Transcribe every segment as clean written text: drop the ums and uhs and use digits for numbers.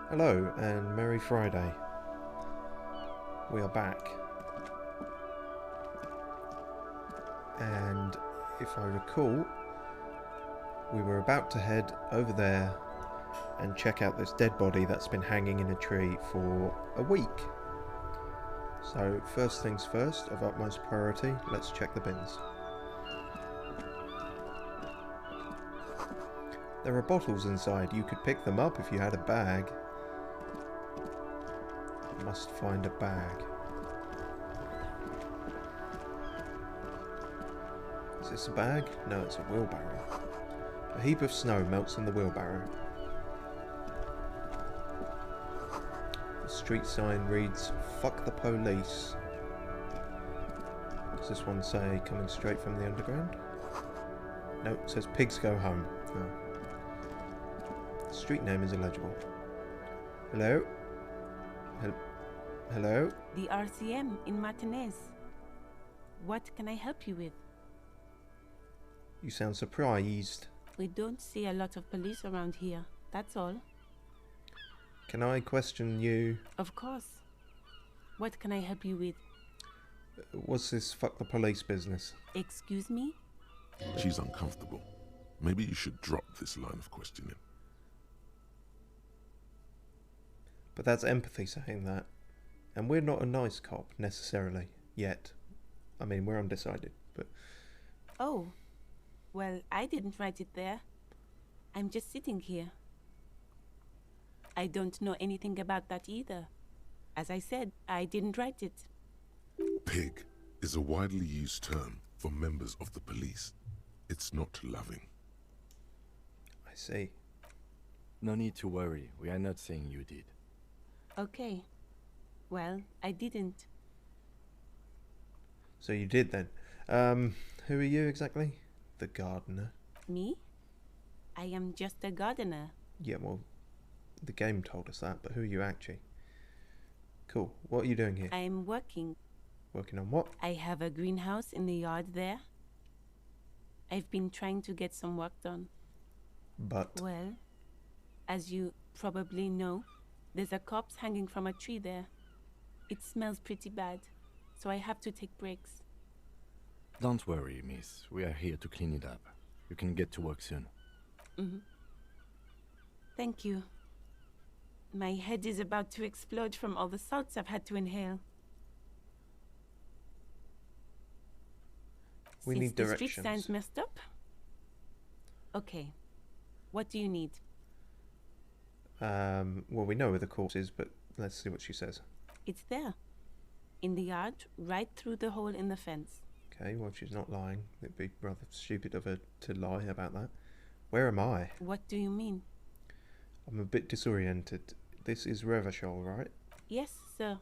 Hello and Merry Friday. We are back. And if I recall, we were about to head over there and check out this dead body that's been hanging in a tree for a week. So first things first, of utmost priority, let's check the bins. There are bottles inside. You could pick them up if you had a bag. Must find a bag. Is this a bag? No, it's a wheelbarrow. A heap of snow melts in the wheelbarrow. The street sign reads, "Fuck the police." Does this one say coming straight from the underground? No, it says pigs go home. No. The street name is illegible. Hello? Hello? The RCM in Martinez. What can I help you with? You sound surprised. We don't see a lot of police around here, that's all. Can I question you? Of course. What can I help you with? What's this fuck the police business? Excuse me? She's uncomfortable. Maybe you should drop this line of questioning. But that's empathy saying that. And we're not a nice cop, necessarily, yet. I mean, we're undecided, but... Oh, well, I didn't write it there. I'm just sitting here. I don't know anything about that either. As I said, I didn't write it. Pig is a widely used term for members of the police. It's not loving. I see. No need to worry. We are not saying you did. Okay. Well, I didn't. So you did then. Who are you exactly? The gardener. Me? I am just a gardener. Yeah, well, the game told us that, but who are you actually? Cool. What are you doing here? I'm working. Working on what? I have a greenhouse in the yard there. I've been trying to get some work done. But... Well, as you probably know, there's a corpse hanging from a tree there. It smells pretty bad, so I have to take breaks. Don't worry, miss. We are here to clean it up. You can get to work soon. Thank you. My head is about to explode from all the salts I've had to inhale. We Since need the directions. street sign's messed up? Okay. What do you need? Well, we know where the corpse is, but let's see what she says. It's there. In the yard, right through the hole in the fence. Okay, well, she's not lying. It'd be rather stupid of her to lie about that. Where am I? What do you mean? I'm a bit disoriented. This is Revachol, right? Yes, sir.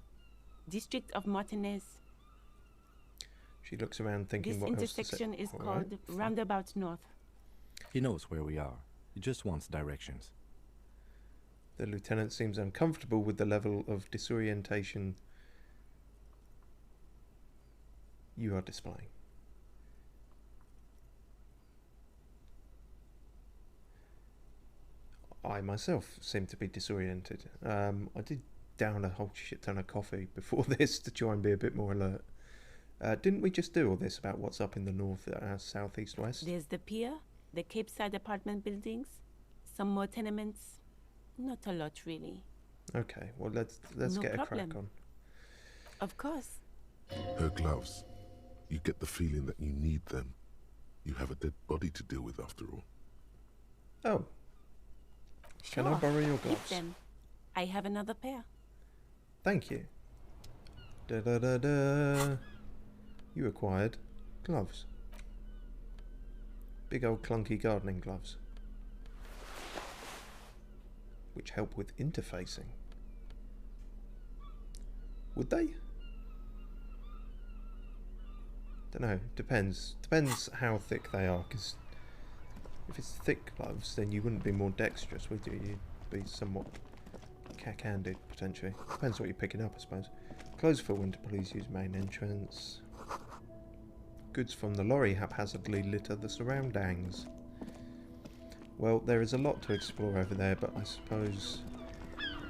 District of Martinez. She looks around thinking This what else to say. intersection is All called right. Roundabout North. He knows where we are. He just wants directions. The lieutenant seems uncomfortable with the level of disorientation you are displaying. I myself seem to be disoriented. I did down a whole shit ton of coffee before this to try and be a bit more alert. Didn't we just do all this about what's up in the north, south, east, west? There's the pier, the Cape Side apartment buildings, some more tenements. Not a lot, really. Okay, well let's No get a problem. crack on. Of course. Her gloves. You get the feeling that you need them. You have a dead body to deal with after all. Oh, Sure. can I borrow your Keep gloves? them. I have another pair. Thank you. Da da da da. You acquired gloves. Big old clunky gardening gloves. Which help with interfacing. Would they? Don't know. Depends. Depends how thick they are. Because if it's thick gloves, then you wouldn't be more dexterous, would you? You'd be somewhat cack-handed, potentially. Depends what you're picking up, I suppose. Closed for winter, please use main entrance. Goods from the lorry haphazardly litter the surroundings. Well, there is a lot to explore over there, but I suppose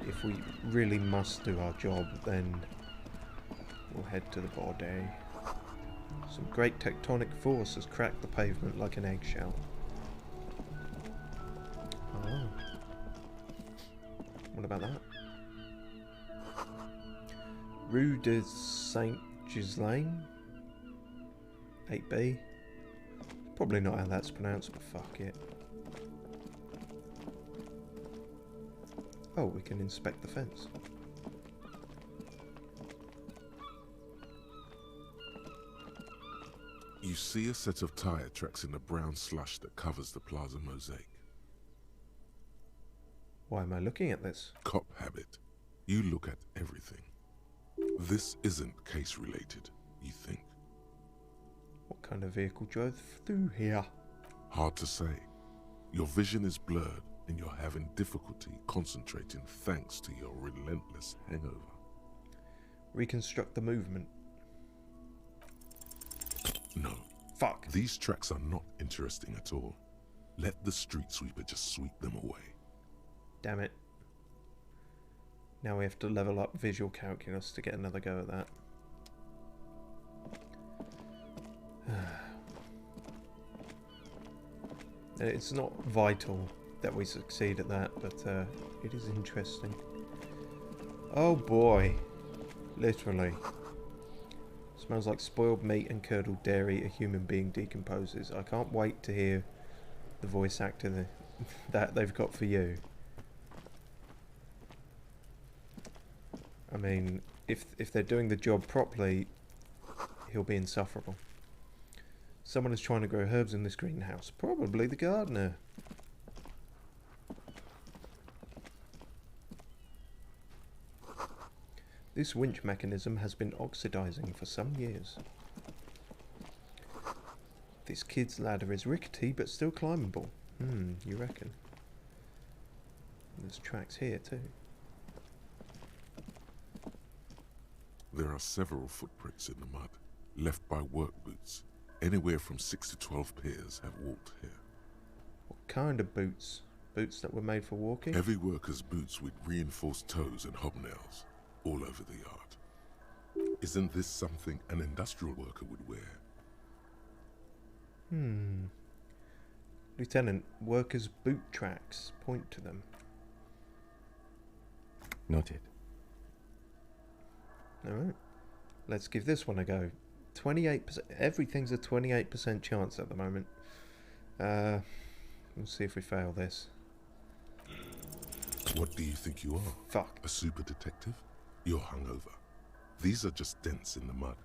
if we really must do our job, then we'll head to the body. Some great tectonic force has cracked the pavement like an eggshell. Oh. What about that? Rue de Saint Ghislaine? 8B? Probably not how that's pronounced, but fuck it. Oh, we can inspect the fence. You see a set of tire tracks in the brown slush that covers the plaza mosaic. Why am I looking at this? Cop habit. You look at everything. This isn't case related, you think. What kind of vehicle drove through here? Hard to say. Your vision is blurred and you're having difficulty concentrating thanks to your relentless hangover. Reconstruct the movement. No. Fuck. These tracks are not interesting at all. Let the street sweeper just sweep them away. Damn it. Now we have to level up visual calculus to get another go at that. It's not vital that we succeed at that, but it is interesting. Oh boy. Literally. Smells like spoiled meat and curdled dairy a human being decomposes. I can't wait to hear the voice actor that they've got for you. I mean, if they're doing the job properly, he'll be insufferable. Someone is trying to grow herbs in this greenhouse. Probably the gardener. This winch mechanism has been oxidizing for some years. This kid's ladder is rickety but still climbable. You reckon? There's tracks here too. There are several footprints in the mud, left by work boots. Anywhere from 6 to 12 pairs have walked here. What kind of boots? Boots that were made for walking? Heavy workers' boots with reinforced toes and hobnails, all over the yard. Isn't this something an industrial worker would wear? Lieutenant, workers' boot tracks. Point to them. Noted. Alright. Let's give this one a go. 28%. Everything's a 28% chance at the moment. We'll see if we fail this. What do you think you are? Fuck. A super detective? You're hungover. These are just dents in the mud.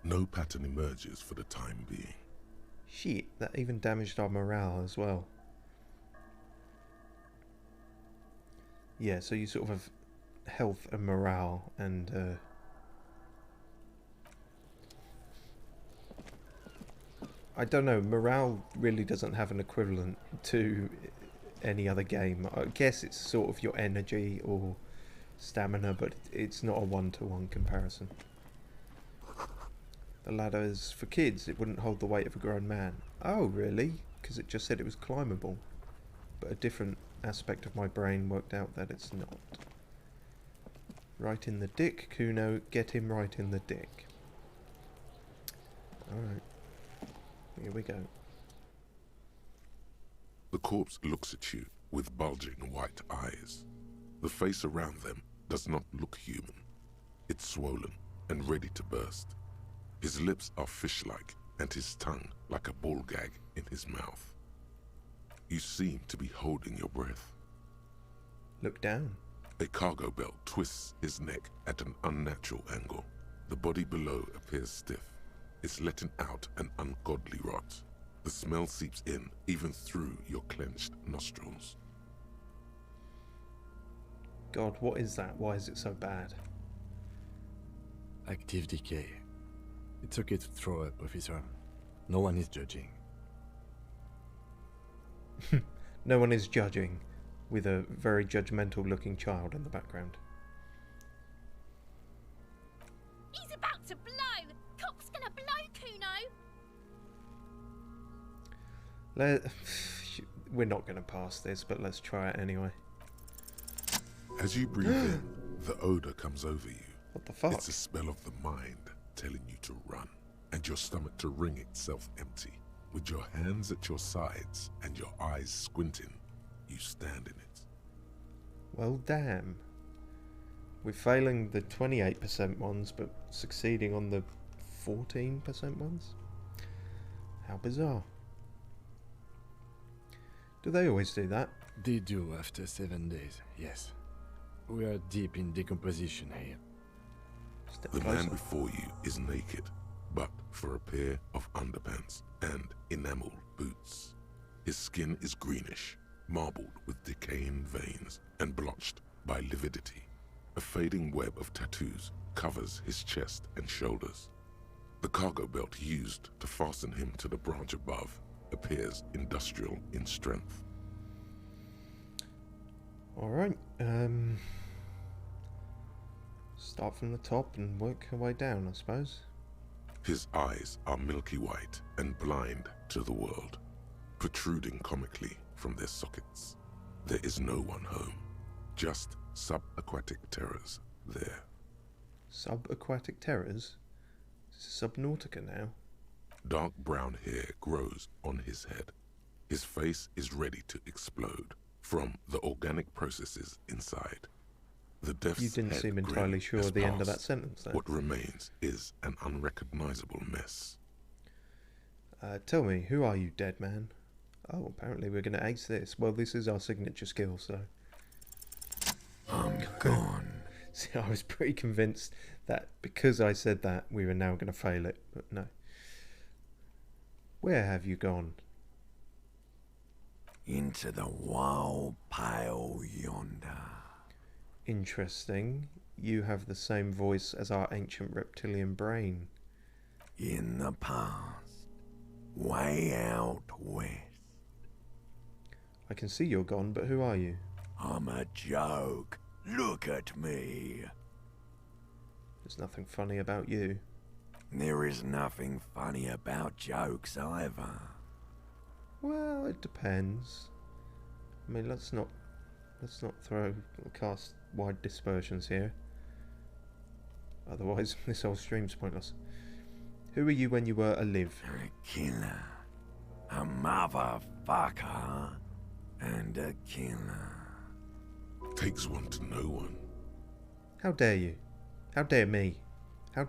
No pattern emerges for the time being. Shit, that even damaged our morale as well. Yeah, so you sort of have health and morale and I don't know, morale really doesn't have an equivalent to any other game. I guess it's sort of your energy or stamina, but it's not a one-to-one comparison. The ladder is for kids. It wouldn't hold the weight of a grown man. Oh, really? Because it just said it was climbable. But a different aspect of my brain worked out that it's not. Right in the dick, Kuno. Get him right in the dick. Alright. Here we go. The corpse looks at you with bulging white eyes. The face around them does not look human. It's swollen and ready to burst. His lips are fish-like and his tongue like a ball gag in his mouth. You seem to be holding your breath. Look down. A cargo belt twists his neck at an unnatural angle. The body below appears stiff. It's letting out an ungodly rot. The smell seeps in, even through your clenched nostrils. God, what is that? Why is it so bad? Active decay. It's okay to throw up, officer. No one is judging. No one is judging, with a very judgmental looking child in the background. He's about to blow! Cop's gonna blow, Kuno! We're not going to pass this, but let's try it anyway. As you breathe in, the odor comes over you. What the fuck? It's a spell of the mind telling you to run, and your stomach to wring itself empty. With your hands at your sides and your eyes squinting, you stand in it. Well, damn. We're failing the 28% ones, but succeeding on the 14% ones? How bizarre. Do they always do that? They do after 7 days, yes. We are deep in decomposition here. Step The closer. man before you is naked, but for a pair of underpants and enameled boots. His skin is greenish, marbled with decaying veins and blotched by lividity. A fading web of tattoos covers his chest and shoulders. The cargo belt used to fasten him to the branch above appears industrial in strength. Alright, start from the top and work our way down, I suppose. His eyes are milky white and blind to the world, protruding comically from their sockets. There is no one home, just subaquatic terrors there. Subaquatic terrors? Subnautica now. Dark brown hair grows on his head. His face is ready to explode from the organic processes inside. The death's You didn't head seem grin entirely sure has of the end of that passed. sentence there. What remains is an unrecognizable mess. Tell me, who are you, dead man? Oh, apparently we're going to ace this. Well, this is our signature skill, so... I'm gone. See, I was pretty convinced that because I said that, we were now going to fail it, but no. Where have you gone? Into the wild pale yonder. Interesting. You have the same voice as our ancient reptilian brain. In the past. Way out west. I can see you're gone, but who are you? I'm a joke. Look at me. There's nothing funny about you. There is nothing funny about jokes either. Well, it depends. I mean, let's not cast wide dispersions here. Otherwise, this whole stream's pointless. Who were you when you were alive? A killer. A motherfucker. And a killer. Takes one to know one. How dare you? How dare me? How...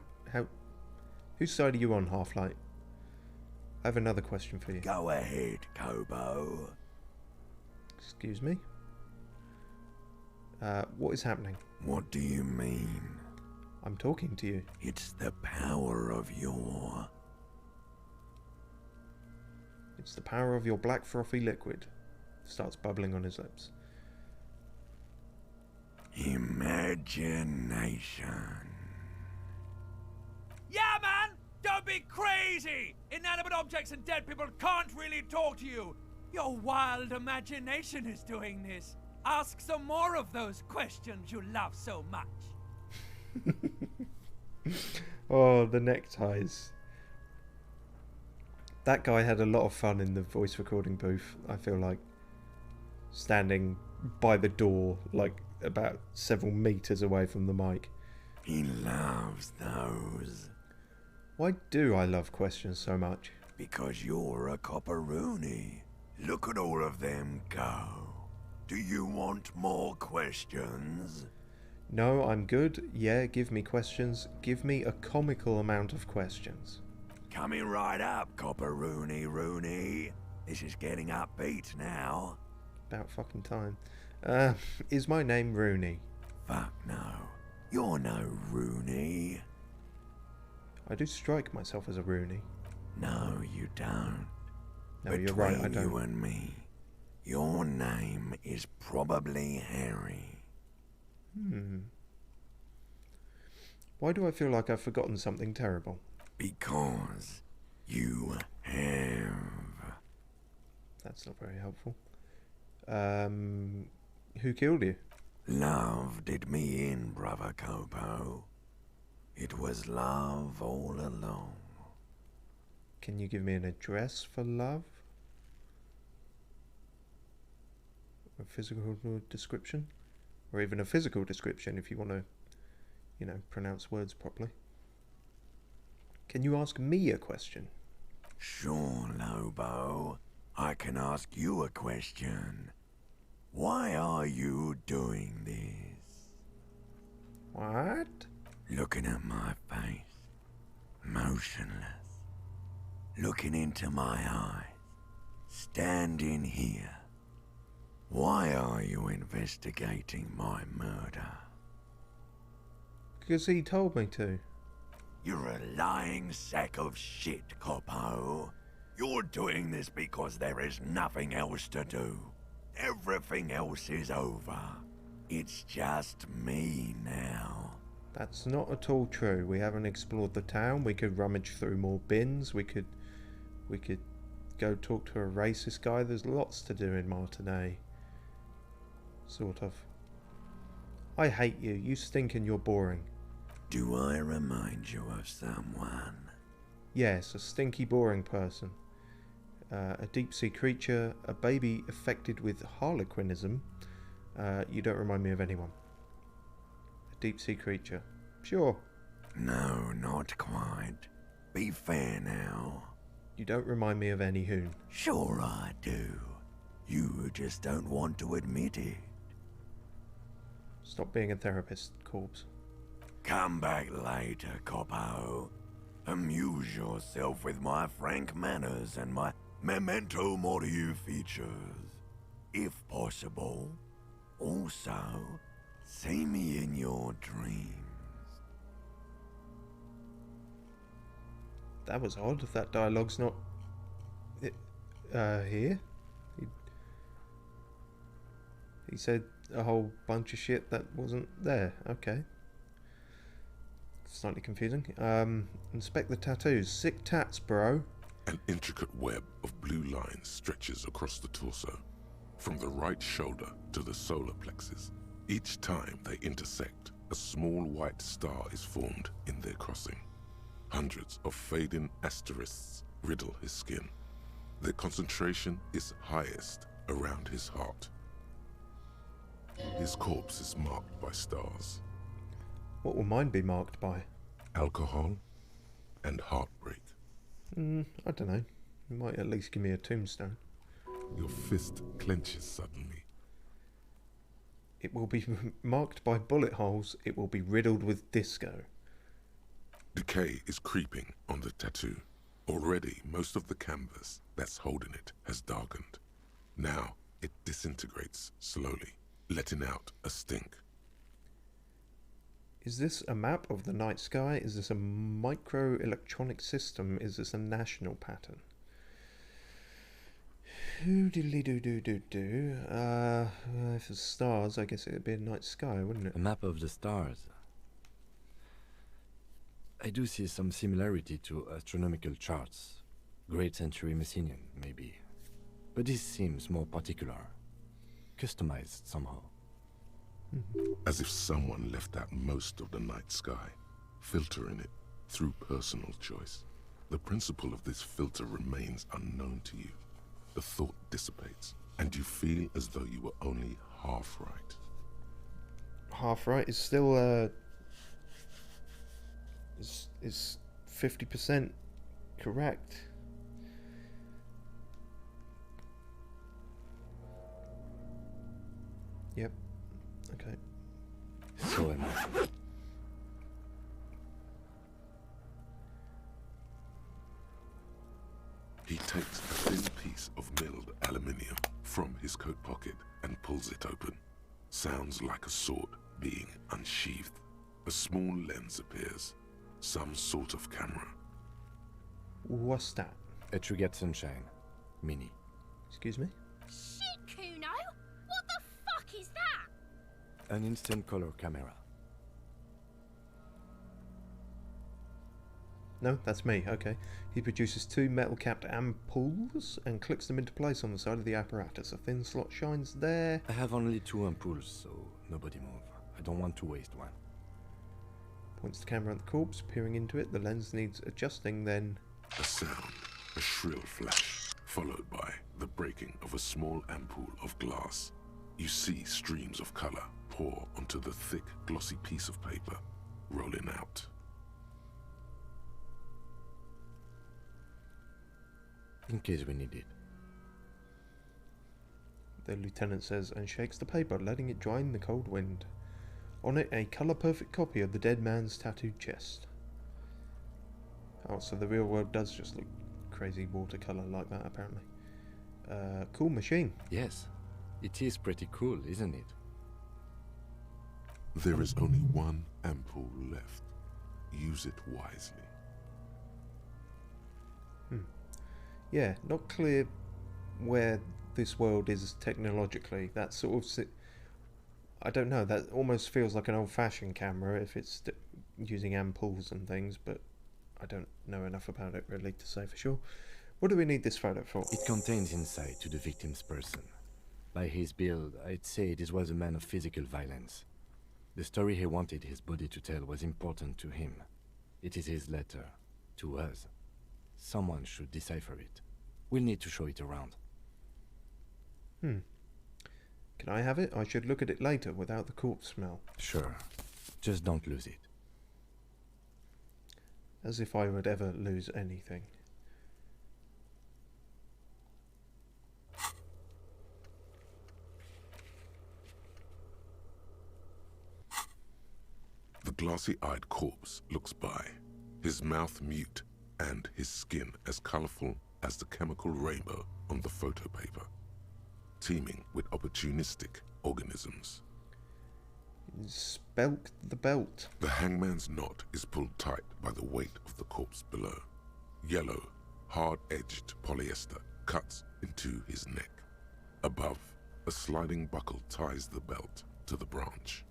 Whose side are you on, Half-Light? I have another question for you. Go ahead, Kobo. Excuse me? What is happening? What do you mean? I'm talking to you. It's the power of your... It's the power of your black frothy liquid. Starts bubbling on his lips. imagination. Yeah, man! Don't be crazy! Inanimate objects and dead people can't really talk to you. Your wild imagination is doing this. Ask some more of those questions you love so much. Oh, the neckties. That guy had a lot of fun in the voice recording booth, I feel like. Standing by the door, like about several meters away from the mic. He loves those. Why do I love questions so much? Because you're a copperoonie. Look at all of them go. Do you want more questions? No, I'm good. Yeah, give me questions. Give me a comical amount of questions. Coming right up, copperoonie Rooney. This is getting upbeat now. About fucking time. Is my name Rooney? Fuck no. You're no Rooney. I do strike myself as a Rooney. No, you don't. No, you're right, I Between you don't. and me, your name is probably Harry. Why do I feel like I've forgotten something terrible? Because you have. That's not very helpful. Who killed you? Love did me in, brother Copo. It was love all along. Can you give me an address for love? A physical description? Or even a physical description if you want to, you know, pronounce words properly. Can you ask me a question? Sure, Lobo. I can ask you a question. Why are you doing this? What? Looking at my face, motionless, looking into my eyes, standing here. Why are you investigating my murder? Because he told me to. You're a lying sack of shit, Coppo. You're doing this because there is nothing else to do. Everything else is over. It's just me now. That's not at all true. We haven't explored the town. We could rummage through more bins. We could go talk to a racist guy. There's lots to do in Martinez. Sort of. I hate you. You stink and you're boring. Do I remind you of someone? Yes, a stinky, boring person. A deep-sea creature, a baby affected with harlequinism. You don't remind me of anyone. A deep-sea creature. Sure. No, not quite. Be fair now. You don't remind me of any hoon. Sure I do. You just don't want to admit it. Stop being a therapist, corpse. Come back later, Coppo. Amuse yourself with my frank manners and my memento mori features. If possible. Also, see me in your dreams. That was odd. That dialogue's not... here? He said a whole bunch of shit that wasn't there. Okay. Slightly confusing. Inspect the tattoos. Sick tats, bro. An intricate web of blue lines stretches across the torso, from the right shoulder to the solar plexus. Each time they intersect, a small white star is formed in their crossing. Hundreds of fading asterisks riddle his skin. Their concentration is highest around his heart. His corpse is marked by stars. What will mine be marked by? Alcohol and heartbreak. I don't know. You might at least give me a tombstone. Your fist clenches suddenly. It will be marked by bullet holes. It will be riddled with disco. Decay is creeping on the tattoo. Already, most of the canvas that's holding it has darkened. Now, it disintegrates slowly, letting out a stink. Is this a map of the night sky? Is this a microelectronic system? Is this a national pattern? Hoo-diddly-doo-doo-doo-doo. If it's stars, I guess it'd be a night sky, wouldn't it? A map of the stars. I do see some similarity to astronomical charts. Great Century Messinian, maybe. But this seems more particular. Customized somehow. As if someone left out most of the night sky, filtering it through personal choice. The principle of this filter remains unknown to you. The thought dissipates, and you feel as though you were only half right. Half right is still is 50% correct. Yep. Okay. So am I. He takes a thin piece of milled aluminium from his coat pocket and pulls it open. Sounds like a sword being unsheathed. A small lens appears. Some sort of camera. What's that? A Trigger Sunshine. Mini. Excuse me? Shit, Kuno! What the fuck is that? An instant color camera. No, that's me. Okay. He produces two metal-capped ampoules and clicks them into place on the side of the apparatus. A thin slot shines there. I have only 2 ampoules, so nobody move. I don't want to waste one. Points the camera at the corpse, peering into it. The lens needs adjusting, then... A sound, a shrill flash, followed by the breaking of a small ampoule of glass. You see streams of color pour onto the thick, glossy piece of paper, rolling out. In case we need it. The lieutenant says, and shakes the paper, letting it dry in the cold wind. On it, a colour-perfect copy of the dead man's tattooed chest. Oh, so the real world does just look crazy watercolour like that, apparently. Cool machine. Yes, it is pretty cool, isn't it? There is only one ampoule left. Use it wisely. Yeah, not clear where this world is technologically. That sort of... I don't know, that almost feels like an old-fashioned camera if it's using ampoules and things, but I don't know enough about it really to say for sure. What do we need this photo for? It contains insight to the victim's person. By his build, I'd say this was a man of physical violence. The story he wanted his body to tell was important to him. It is his letter, to us. Someone should decipher it. We'll need to show it around. Can I have it? I should look at it later without the corpse smell. Sure. Just don't lose it. As if I would ever lose anything. The glassy-eyed corpse looks by, his mouth mute and his skin as colorful as the chemical rainbow on the photo paper, teeming with opportunistic organisms. Spelt the belt. The hangman's knot is pulled tight by the weight of the corpse below. Yellow, hard-edged polyester cuts into his neck. Above, a sliding buckle ties the belt to the branch.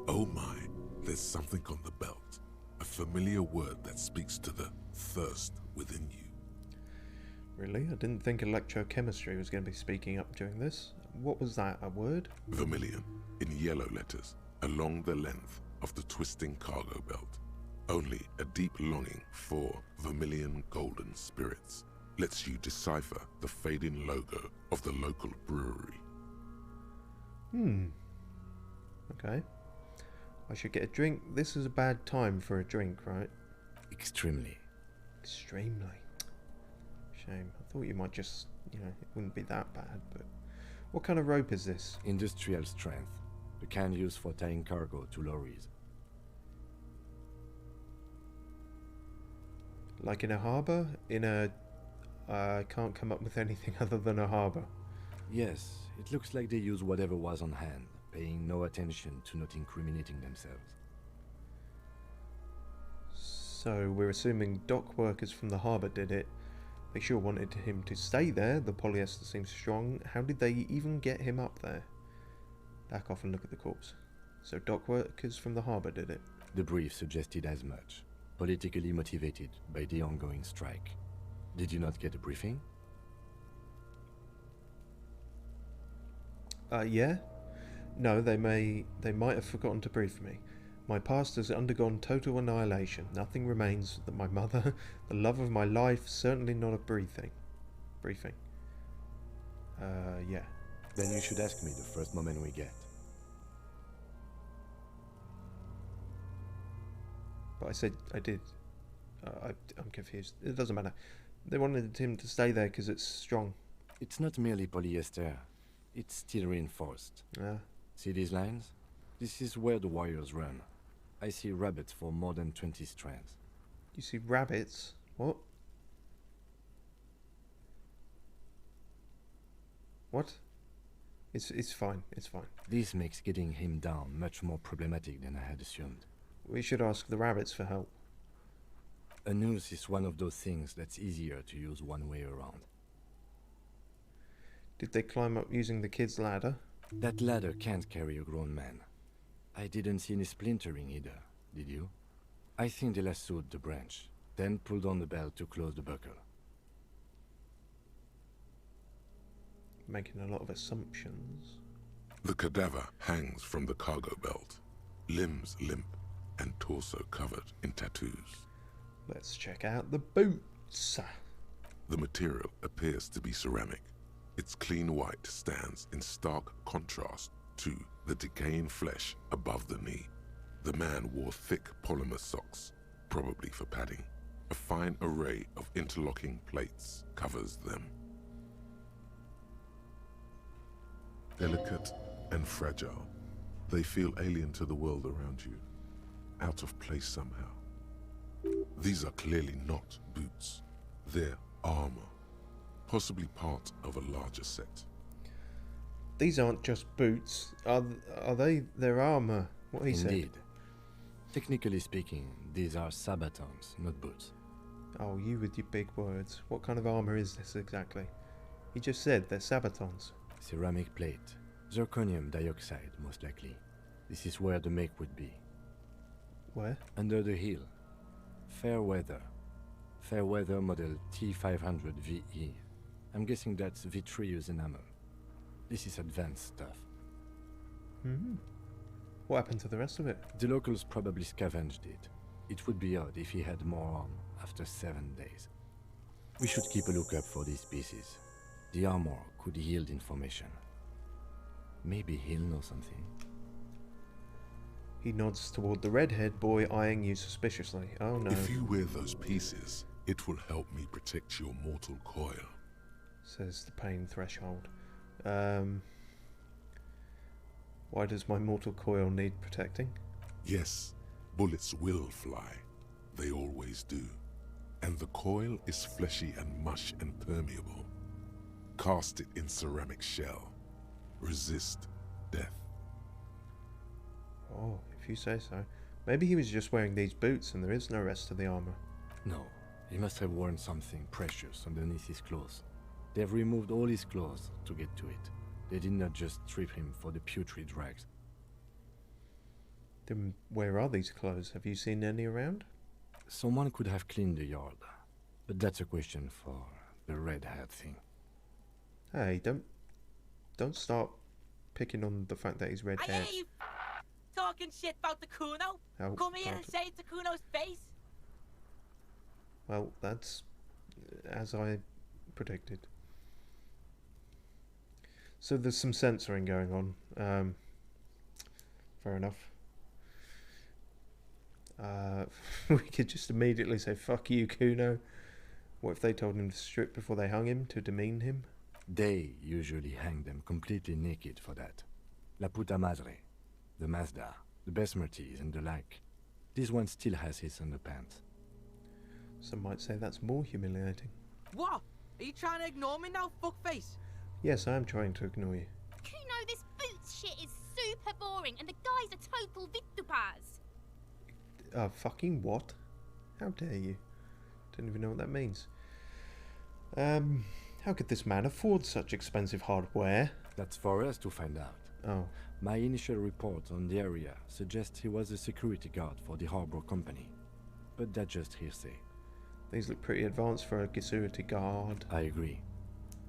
Oh my, there's something on the belt. A familiar word that speaks to the thirst within you. Really? I didn't think electrochemistry was going to be speaking up during this. What was that, a word? Vermilion, in yellow letters, along the length of the twisting cargo belt. Only a deep longing for vermilion golden spirits lets you decipher the fading logo of the local brewery. Okay. I should get a drink. This is a bad time for a drink, right? Extremely. Extremely. Shame. I thought you might just, it wouldn't be that bad, but... What kind of rope is this? Industrial strength. The kind used for tying cargo to lorries. Like in a harbour? I can't come up with anything other than a harbour. Yes, it looks like they use whatever was on hand, paying no attention to not incriminating themselves. So we're assuming dock workers from the harbour did it. They sure wanted him to stay there. The polyester seems strong. How did they even get him up there? Back off and look at the corpse. So dock workers from the harbour did it. The brief suggested as much. Politically motivated by the ongoing strike. Did you not get a briefing? Yeah. No, they might have forgotten to brief me. My past has undergone total annihilation. Nothing remains that my mother, the love of my life, certainly not a briefing. Yeah. Then you should ask me the first moment we get. But I said I did. I'm confused. It doesn't matter. They wanted him to stay there because it's strong. It's not merely polyester. It's steel reinforced. See these lines? This is where the wires run. I see rabbits for more than 20 strands. You see rabbits? What? What? It's fine. It's fine. This makes getting him down much more problematic than I had assumed. We should ask the rabbits for help. A noose is one of those things that's easier to use one way around. Did they climb up using the kid's ladder? That ladder can't carry a grown man. I didn't see any splintering either, did you? I think they lassoed the branch, then pulled on the belt to close the buckle. Making a lot of assumptions. The cadaver hangs from the cargo belt, limbs limp and torso covered in tattoos. Let's check out the boots. The material appears to be ceramic. Its clean white stands in stark contrast 2. The decaying flesh above the knee. The man wore thick polymer socks, probably for padding. A fine array of interlocking plates covers them. Delicate and fragile, they feel alien to the world around you, out of place somehow. These are clearly not boots. They're armor, possibly part of a larger set. These aren't just boots. Are they their armor? What he said. Indeed. Technically speaking, these are sabatons, not boots. Oh, you with your big words. What kind of armor is this exactly? He just said they're sabatons. Ceramic plate. Zirconium dioxide, most likely. This is where the make would be. Where? Under the hill. Fair weather. Fair weather model T500 VE. I'm guessing that's vitreous enamel. This is advanced stuff. Hmm. What happened to the rest of it? The locals probably scavenged it. It would be odd if he had more on after 7 days. We should keep a lookout for these pieces. The armor could yield information. Maybe he'll know something. He nods toward the redhead boy eyeing you suspiciously. Oh no. If you wear those pieces, it will help me protect your mortal coil. Says the pain threshold. Why does my mortal coil need protecting? Yes, bullets will fly. They always do. And the coil is fleshy and mush and permeable. Cast it in ceramic shell. Resist death. Oh, if you say so. Maybe he was just wearing these boots and there is no rest to the armor. No, he must have worn something precious underneath his clothes. They've removed all his clothes to get to it. They did not just strip him for the putrid rags. Then where are these clothes? Have you seen any around? Someone could have cleaned the yard, but that's a question for the red-haired thing. Hey, don't start picking on the fact that he's red I hair. hear you talking shit about the Kuno. Oh, Come here and God. say it to Kuno's face. Well, that's as I predicted. So there's some censoring going on. Fair enough. We could just immediately say, fuck you, Kuno. What if they told him to strip before they hung him, to demean him? They usually hang them completely naked for that. La puta madre, the Mazda, the Besmerties and the like. This one still has his underpants. Some might say that's more humiliating. What? Are you trying to ignore me now, fuckface? Yes, I am trying to ignore you. Kuno, this boots shit is super boring, and the guy's a total vitupaz. Fucking what? How dare you? Don't even know what that means. How could this man afford such expensive hardware? That's for us to find out. Oh, My initial report on the area suggests he was a security guard for the harbor company. But that's just hearsay. these look pretty advanced for a security guard. I agree.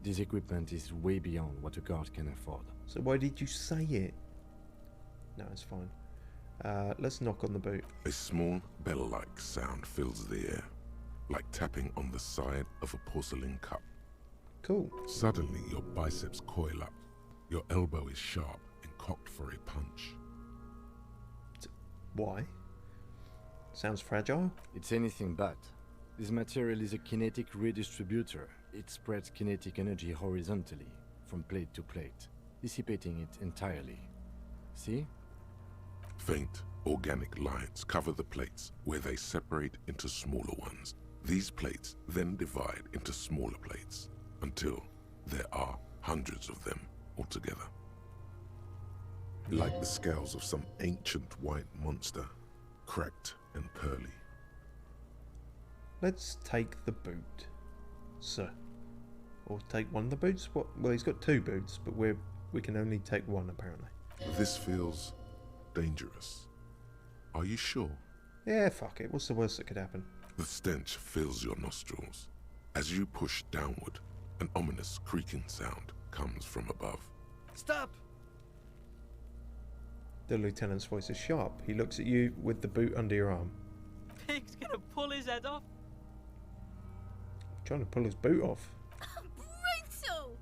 This equipment is way beyond what a guard can afford. So why did you say it? No, it's fine. Let's knock on the boot. A small bell-like sound fills the air, like tapping on the side of a porcelain cup. Cool. Suddenly, your biceps coil up. Your elbow is sharp and cocked for a punch. Why? Sounds fragile. It's anything but. This material is a kinetic redistributor. It spreads kinetic energy horizontally, from plate to plate, dissipating it entirely. See? Faint, organic lines cover the plates where they separate into smaller ones. These plates then divide into smaller plates until there are hundreds of them altogether. Like the scales of some ancient white monster, cracked and pearly. Let's take the boot, sir. Or take one of the boots? What? Well, he's got two boots, but we can only take one apparently. This feels dangerous. Are you sure? Yeah, fuck it. What's the worst that could happen? The stench fills your nostrils. As you push downward, an ominous creaking sound comes from above. Stop! The lieutenant's voice is sharp. He looks at you with the boot under your arm. Pig's gonna pull his head off. Trying to pull his boot off. Brutal!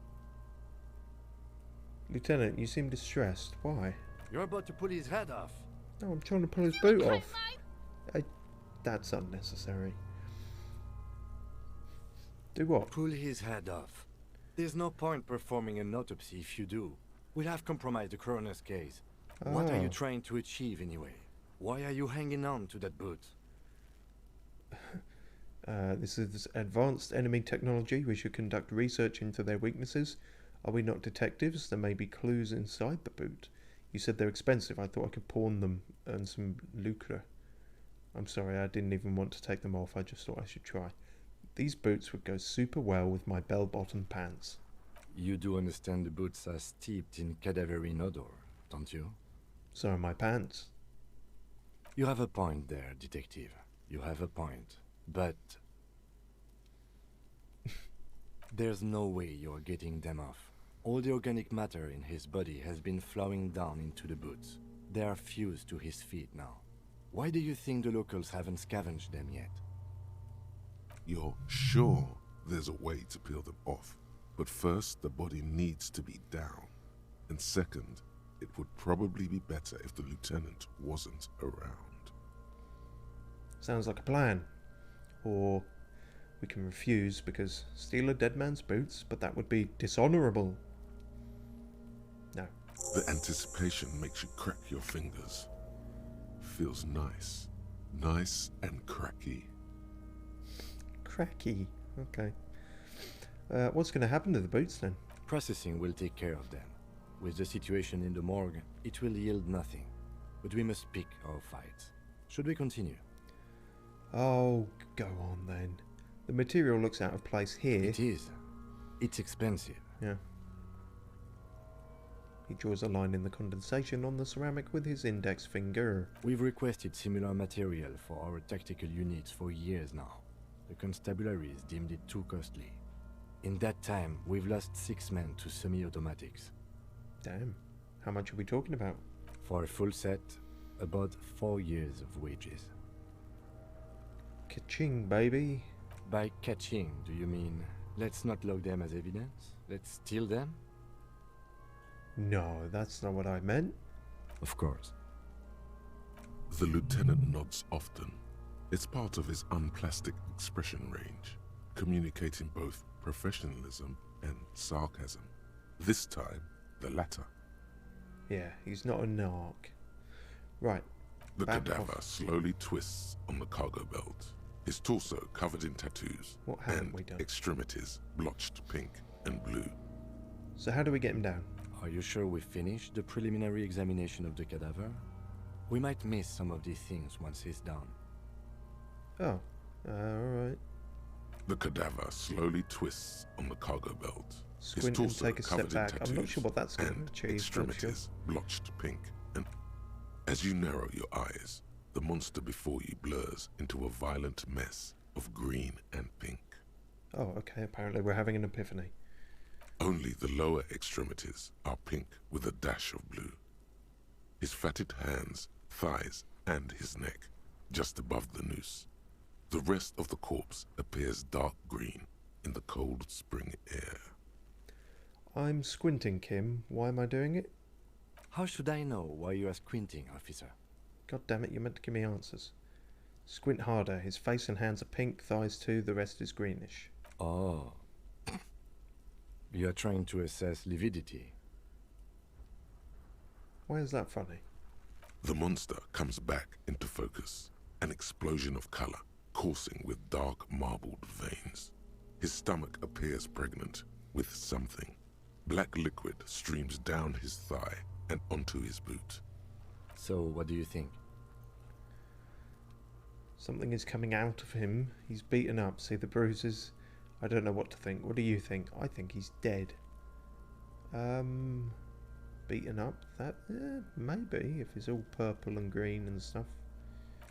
Lieutenant, you seem distressed. Why? You're about to pull his head off. No, I'm trying to pull his boot off. That's unnecessary. Do what? Pull his head off. There's no point performing an autopsy if you do. We'll have compromised the coroner's case. What are you trying to achieve anyway? Why are you hanging on to that boot? This is advanced enemy technology. We should conduct research into their weaknesses. Are we not detectives? There may be clues inside the boot. You said they're expensive. I thought I could pawn them, earn some lucre. I'm sorry, I didn't even want to take them off. I just thought I should try. These boots would go super well with my bell-bottom pants. You do understand the boots are steeped in cadaverine odor, don't you? So are my pants. You have a point there, detective. You have a point. But there's no way you're getting them off. All the organic matter in his body has been flowing down into the boots. They are fused to his feet now. Why do you think the locals haven't scavenged them yet? You're sure there's a way to peel them off, but first the body needs to be down. And second, it would probably be better if the lieutenant wasn't around. Sounds like a plan. Or we can refuse because steal a dead man's boots, but that would be dishonorable. No. The anticipation makes you crack your fingers. Feels nice. Nice and cracky. Cracky. Okay. What's going to happen to the boots then? Processing will take care of them. With the situation in the morgue, it will yield nothing. But we must pick our fights. Should we continue? Oh, go on then. The material looks out of place here. It is. It's expensive. Yeah. He draws a line in the condensation on the ceramic with his index finger. We've requested similar material for our tactical units for years now. The constabularies deemed it too costly. In that time, we've lost 6 men to semi-automatics. Damn. How much are we talking about? For a full set, about 4 years of wages. Ka-ching, baby. By catching, do you mean let's not log them as evidence? Let's steal them? No, that's not what I meant. Of course. The lieutenant nods often. It's part of his unplastic expression range, communicating both professionalism and sarcasm. This time, the latter. Yeah, he's not a narc. Right. The back cadaver off. slowly twists on the cargo belt, his torso covered in tattoos, What haven't and we done? extremities blotched pink and blue. So how do we get him down? Are you sure we finished the preliminary examination of the cadaver? We might miss some of these things once he's done. Oh, alright. The cadaver slowly twists on the cargo belt, his Squint and torso take a step covered in back. tattoos, I'm not sure what that's going to and achieve. Not sure. extremities blotched pink. And as you narrow your eyes, the monster before you blurs into a violent mess of green and pink. Oh, okay. Apparently we're having an epiphany. Only the lower extremities are pink with a dash of blue. His fatted hands, thighs, and his neck, just above the noose. The rest of the corpse appears dark green in the cold spring air. I'm squinting, Kim. Why am I doing it? How should I know why you are squinting, officer? God damn it, you meant to give me answers. Squint harder. His face and hands are pink, thighs too, the rest is greenish. Oh. You are trying to assess lividity. Why is that funny? The monster comes back into focus, an explosion of color, coursing with dark marbled veins. His stomach appears pregnant with something. Black liquid streams down his thigh and onto his boot. So, what do you think? Something is coming out of him. He's beaten up. See the bruises? I don't know what to think. What do you think? I think he's dead. Beaten up? That, maybe, if it's all purple and green and stuff.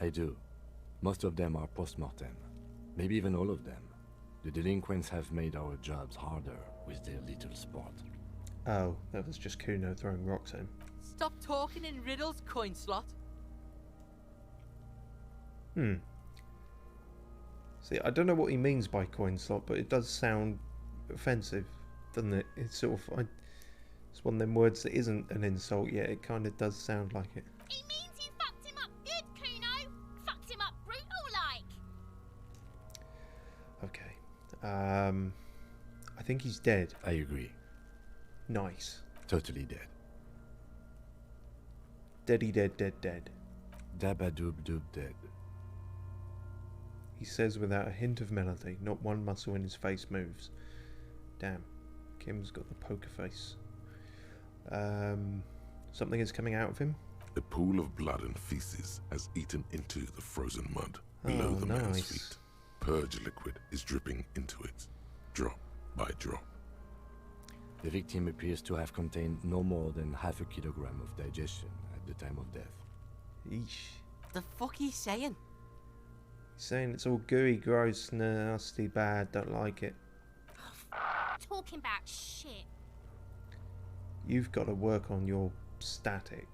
I do. Most of them are post-mortem. Maybe even all of them. The delinquents have made our jobs harder with their little sport. Oh, that was just Kuno throwing rocks at him. Stop talking in riddles, coin slot. See, I don't know what he means by coin slot, but it does sound offensive, doesn't it? It's sort of It's one of them words that isn't an insult, yet it kind of does sound like it. It means you fucked him up good, Kuno. Fucked him up brutal like. Okay. I think he's dead. I agree. Nice. Totally dead. Deady dead, dead, dead. Dabba-doob doob dead. He says without a hint of melody, not one muscle in his face moves. Damn. Kim's got the poker face. Something is coming out of him. A pool of blood and feces has eaten into the frozen mud below the man's feet. Purge liquid is dripping into it, drop by drop. The victim appears to have contained no more than half a kilogram of digestion at the time of death. Eesh. The fuck he's saying? He's saying it's all gooey, gross, nasty, bad, don't like it. Talking about shit. You've got to work on your static.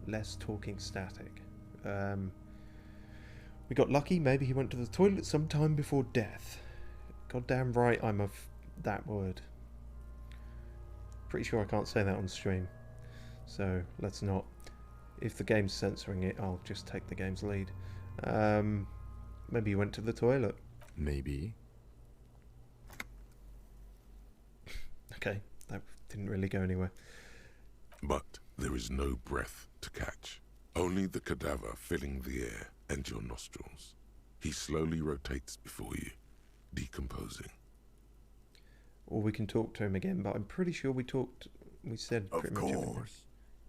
Less talking static. We got lucky, maybe he went to the toilet sometime before death. Goddamn right I'm of that word. Pretty sure I can't say that on stream. So let's not. If the game's censoring it, I'll just take the game's lead. Maybe he went to the toilet. Maybe. Okay, that didn't really go anywhere. But there is no breath to catch. Only the cadaver filling the air and your nostrils. He slowly rotates before you, decomposing. Or we can talk to him again, but I'm pretty sure we said Of pretty much everything. course.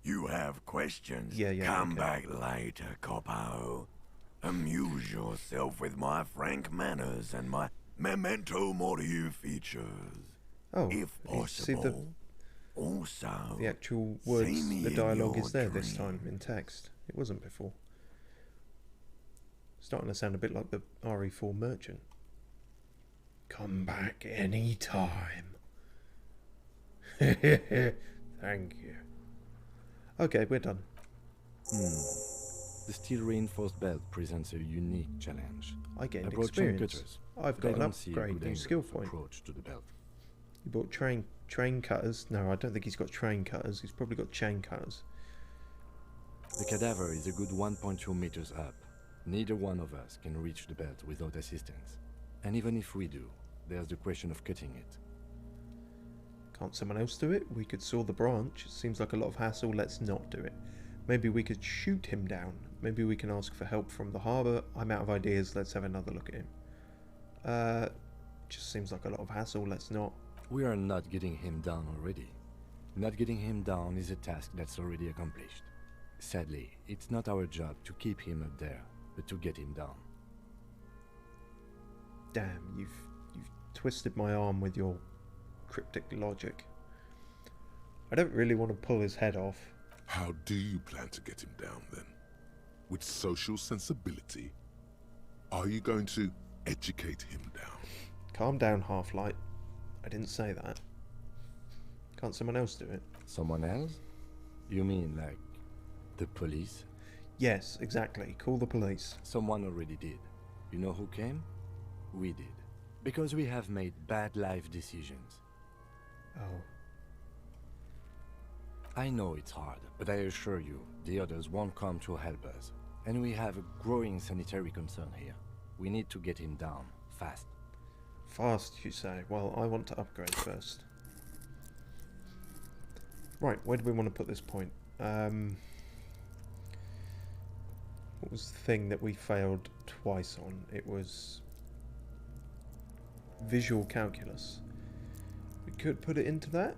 You have questions. Yeah, Come okay. back later, Copo. Amuse yourself with my frank manners and my memento mori features. Oh, If you see possible. Also, the actual see words, me the in dialogue your is there this time dream. in text. It wasn't before. Starting to sound a bit like the RE4 merchant. Come back any time. Thank you. Okay, we're done. The steel reinforced belt presents a unique challenge. I gained I brought experience. cutters. I've but I got an don't see a upgrade, good new angle skill of point. approach to the belt. You bought train cutters? No, I don't think he's got train cutters. He's probably got chain cutters. The cadaver is a good 1.2 meters up. Neither one of us can reach the belt without assistance. And even if we do, there's the question of cutting it. Can't someone else do it? We could saw the branch. It seems like a lot of hassle. Let's not do it. Maybe we could shoot him down. Maybe we can ask for help from the harbour. I'm out of ideas. Let's have another look at him. Just seems like a lot of hassle. Let's not. We are not getting him down already. Not getting him down is a task that's already accomplished. Sadly, it's not our job to keep him up there, but to get him down. Damn, you've twisted my arm with your cryptic logic. I don't really want to pull his head off. How do you plan to get him down then? With social sensibility? Are you going to educate him down? Calm down, Half-Light. I didn't say that. Can't someone else do it? Someone else? You mean like the police? Yes, exactly. Call the police. Someone already did. You know who came? We did. Because we have made bad life decisions. Oh. I know it's hard, but I assure you, the others won't come to help us. And we have a growing sanitary concern here. We need to get him down, fast. Fast, you say? Well, I want to upgrade first. Right, where do we want to put this point? What was the thing that we failed twice on? It was visual calculus. We could put it into that.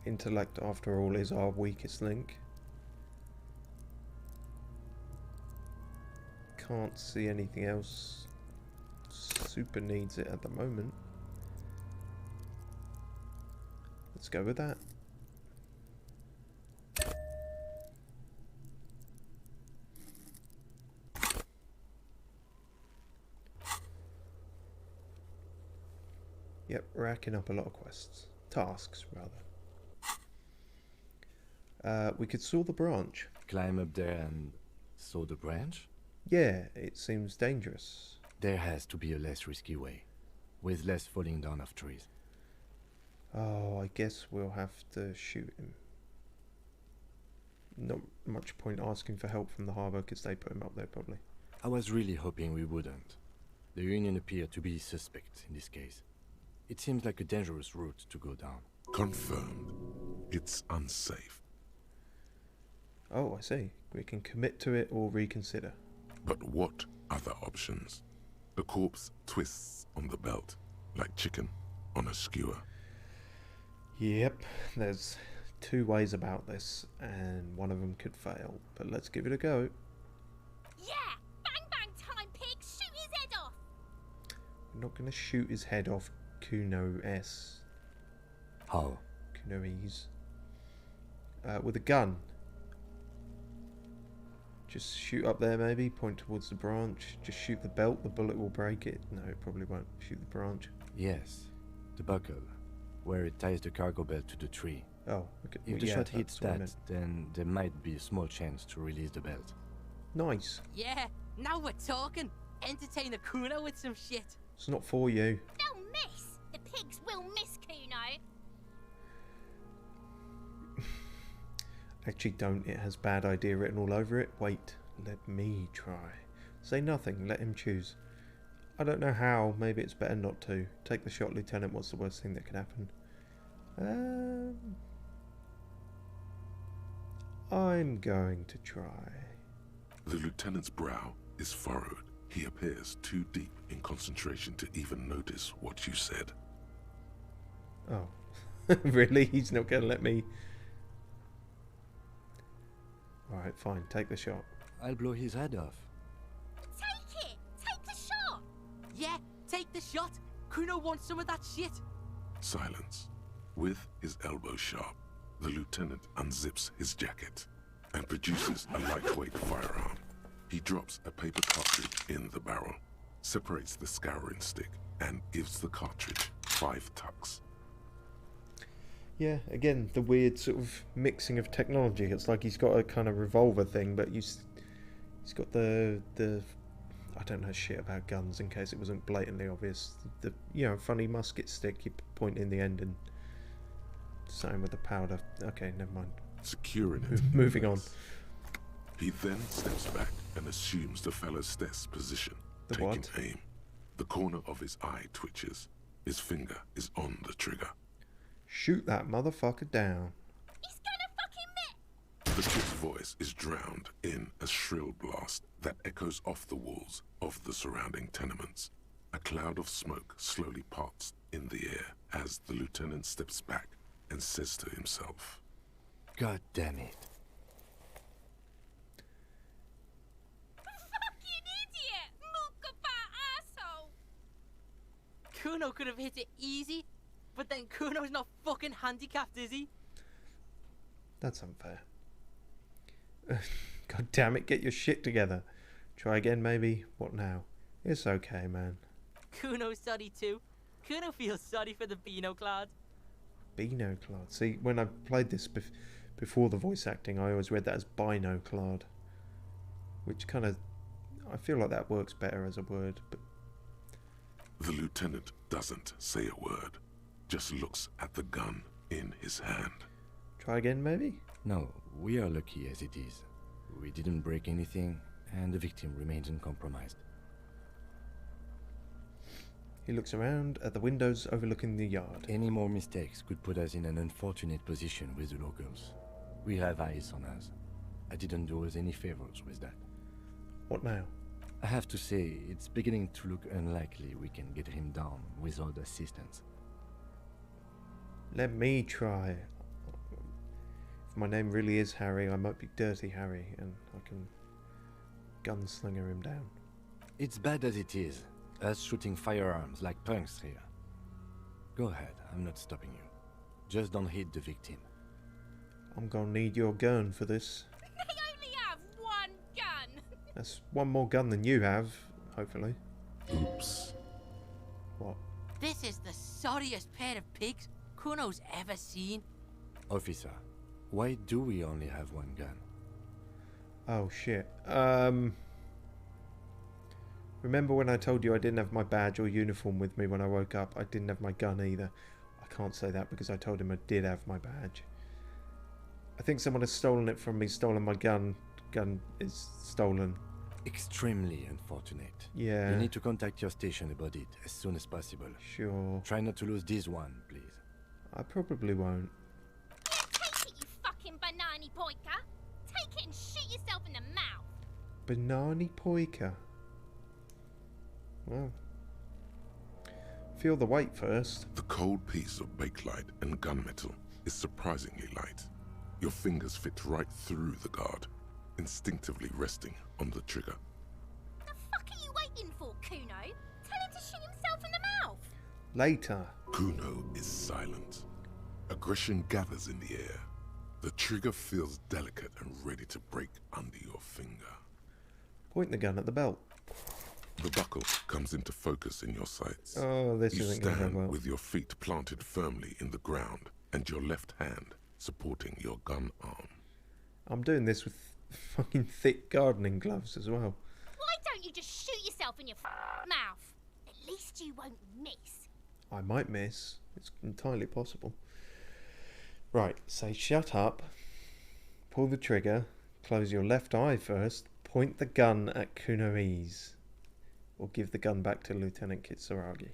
Intellect, after all, is our weakest link. Can't see anything else super needs it at the moment. Let's go with that. Yep, racking up a lot of quests. Tasks, rather. We could saw the branch. Climb up there and saw the branch? Yeah, it seems dangerous. There has to be a less risky way, with less falling down of trees. Oh, I guess we'll have to shoot him. Not much point asking for help from the harbour because they put him up there probably. I was really hoping we wouldn't. The Union appeared to be suspect in this case. It seems like a dangerous route to go down. Confirmed. It's unsafe. Oh, I see. We can commit to it or reconsider. But what other options? The corpse twists on the belt, like chicken on a skewer. Yep, there's 2 ways about this, and one of them could fail. But let's give it a go. Yeah! Bang bang time, pig! Shoot his head off! We're not going to shoot his head off, Kuno-S. How? Kuno-E's. With a gun. Just shoot up there maybe, point towards the branch. Just shoot the belt, the bullet will break it. No, it probably won't. Shoot the branch. Yes, the buckle, where it ties the cargo belt to the tree. Oh, okay. If the yeah, shot hits that's what I that, meant. then there might be a small chance to release the belt. Nice. Yeah, now we're talking. Entertain a Kuno with some shit. It's not for you. They'll miss! The pigs will miss Kuno! Actually don't, it has bad idea written all over it. Wait, let me try. Say nothing, let him choose. I don't know how, maybe it's better not to. Take the shot, Lieutenant, what's the worst thing that could happen? I'm going to try. The lieutenant's brow is furrowed. He appears too deep in concentration to even notice what you said. Oh, really? He's not going to let me... Alright, fine, take the shot. I'll blow his head off. Take it! Take the shot! Yeah, take the shot. Kuno wants some of that shit. Silence. With his elbow sharp, the lieutenant unzips his jacket and produces a lightweight firearm. He drops a paper cartridge in the barrel, separates the scouring stick, and gives the cartridge 5 tucks. Yeah, again, the weird sort of mixing of technology. It's like he's got a kind of revolver thing, but he's got the I don't know shit about guns in case it wasn't blatantly obvious. The funny musket stick you point in the end and same with the powder. Okay, never mind. Securing it. Moving on. He then steps back and assumes the fellow's desk position, The taking what? aim. The corner of his eye twitches. His finger is on the trigger. Shoot that motherfucker down. He's gonna fucking miss! The kid's voice is drowned in a shrill blast that echoes off the walls of the surrounding tenements. A cloud of smoke slowly parts in the air as the lieutenant steps back and says to himself, God damn it. Fucking idiot! Mookaba asshole! Kuno could have hit it easy, but then Kuno's not fucking handicapped, is he? That's unfair. God damn it, get your shit together. Try again maybe. What now? It's okay, man. Kuno's sorry too. Kuno feels sorry for the MacLeod. Binoclad. See, when I played this before the voice acting, I always read that as binoclad. Which kind of... I feel like that works better as a word, but... The lieutenant doesn't say a word, just looks at the gun in his hand. Try again, maybe? No, we are lucky as it is. We didn't break anything, and the victim remains uncompromised. He looks around at the windows overlooking the yard. Any more mistakes could put us in an unfortunate position with the locals. We have eyes on us. I didn't do us any favors with that. What now? I have to say, it's beginning to look unlikely we can get him down without assistance. Let me try. If my name really is Harry, I might be Dirty Harry, and I can gunslinger him down. It's bad as it is, us shooting firearms like punks here. Go ahead, I'm not stopping you. Just don't hit the victim. I'm gonna need your gun for this. They only have one gun! That's one more gun than you have, hopefully. Oops. What? This is the sorriest pair of pigs Kuno's ever seen. Officer, why do we only have one gun? Oh shit. Remember when I told you I didn't have my badge or uniform with me when I woke up? I didn't have my gun either. I can't say that because I told him I did have my badge. I think someone has stolen it from me, stolen my gun. Gun is stolen. Extremely unfortunate. Yeah. You need to contact your station about it as soon as possible. Sure. Try not to lose this one, please. I probably won't. Take it, you fucking banani poika. Take it and shoot yourself in the mouth. Banani poika. Well. Feel the weight first. The cold piece of bakelite and gunmetal is surprisingly light. Your fingers fit right through the guard, instinctively resting on the trigger. The fuck are you waiting for, Kuno? Tell him to shoot himself in the mouth. Later. Kuno is silent. Aggression gathers in the air. The trigger feels delicate and ready to break under your finger. Point the gun at the belt. The buckle comes into focus in your sights. Oh, this You isn't going to go stand well. with your feet planted firmly in the ground and your left hand supporting your gun arm. I'm doing this with fucking thick gardening gloves as well. Why don't you just shoot yourself in your mouth? At least you won't miss. I might miss. It's entirely possible. Right, say shut up. Pull the trigger. Close your left eye first. Point the gun at Kunoi's. Or give the gun back to Lieutenant Kitsuragi.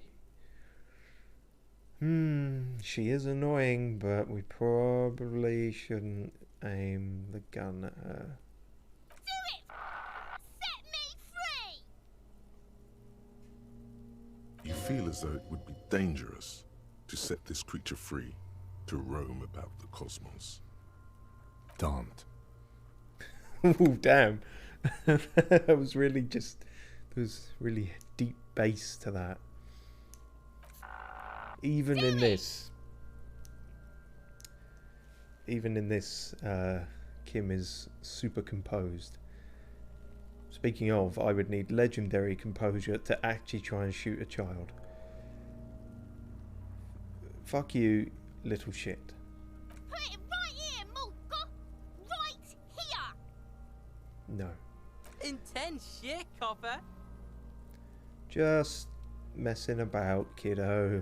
She is annoying, but we probably shouldn't aim the gun at her. Do it! Set me free! You feel as though it would be dangerous to set this creature free to roam about the cosmos. Don't. Oh, damn. That was really just... There was really deep bass to that. Even in this... Kim is super composed. Speaking of, I would need legendary composure to actually try and shoot a child. Fuck you, little shit. Put it right here, Mulka! Right here! No. Intense shit, Copper. Just messing about, kiddo.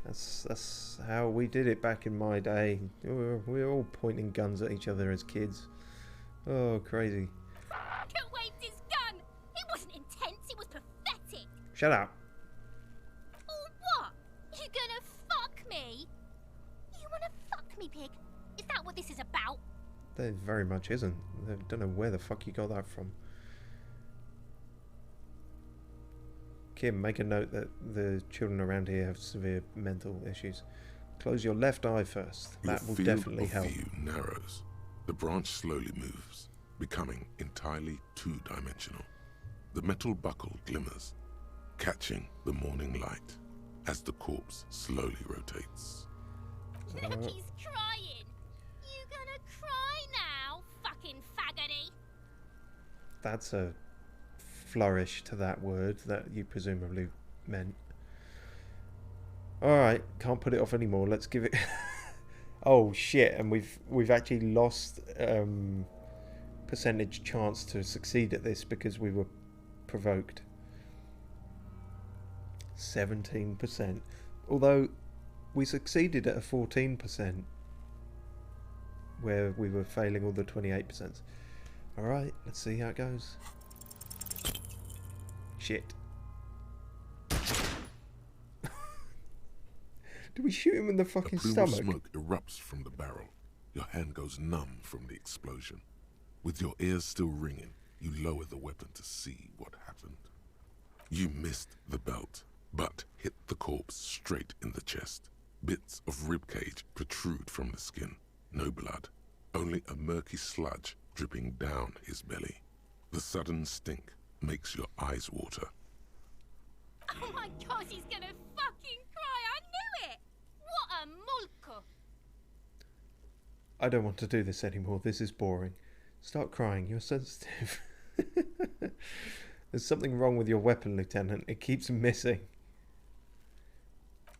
That's how we did it back in my day. We were all pointing guns at each other as kids. Oh, crazy. Could waved his gun! It wasn't intense, it was pathetic! Shut up. Or what? You gonna fuck me? You wanna fuck me, pig? Is that what this is about? There very much isn't. I don't know where the fuck you got that from. Kim, make a note that the children around here have severe mental issues. Close your left eye first. That will definitely help. Your field of view narrows. The branch slowly moves, becoming entirely two-dimensional. The metal buckle glimmers, catching the morning light as the corpse slowly rotates. Look, he's crying! You gonna cry now, fucking faggoty? That's a flourish to that word that you presumably meant. Alright, can't put it off anymore. Let's give it... Oh shit, and we've actually lost percentage chance to succeed at this because we were provoked. 17%. Although we succeeded at a 14% where we were failing all the 28%. Alright, let's see how it goes. Shit. Do we shoot him in the fucking A plume stomach? of smoke erupts from the barrel. Your hand goes numb from the explosion. With your ears still ringing, you lower the weapon to see what happened. You missed the belt, but hit the corpse straight in the chest. Bits of ribcage protrude from the skin. No blood, only a murky sludge dripping down his belly. The sudden stink makes your eyes water. Oh my god, he's gonna fucking cry! I knew it! What a mulka! I don't want to do this anymore. This is boring. Start crying. You're sensitive. There's something wrong with your weapon, Lieutenant. It keeps missing.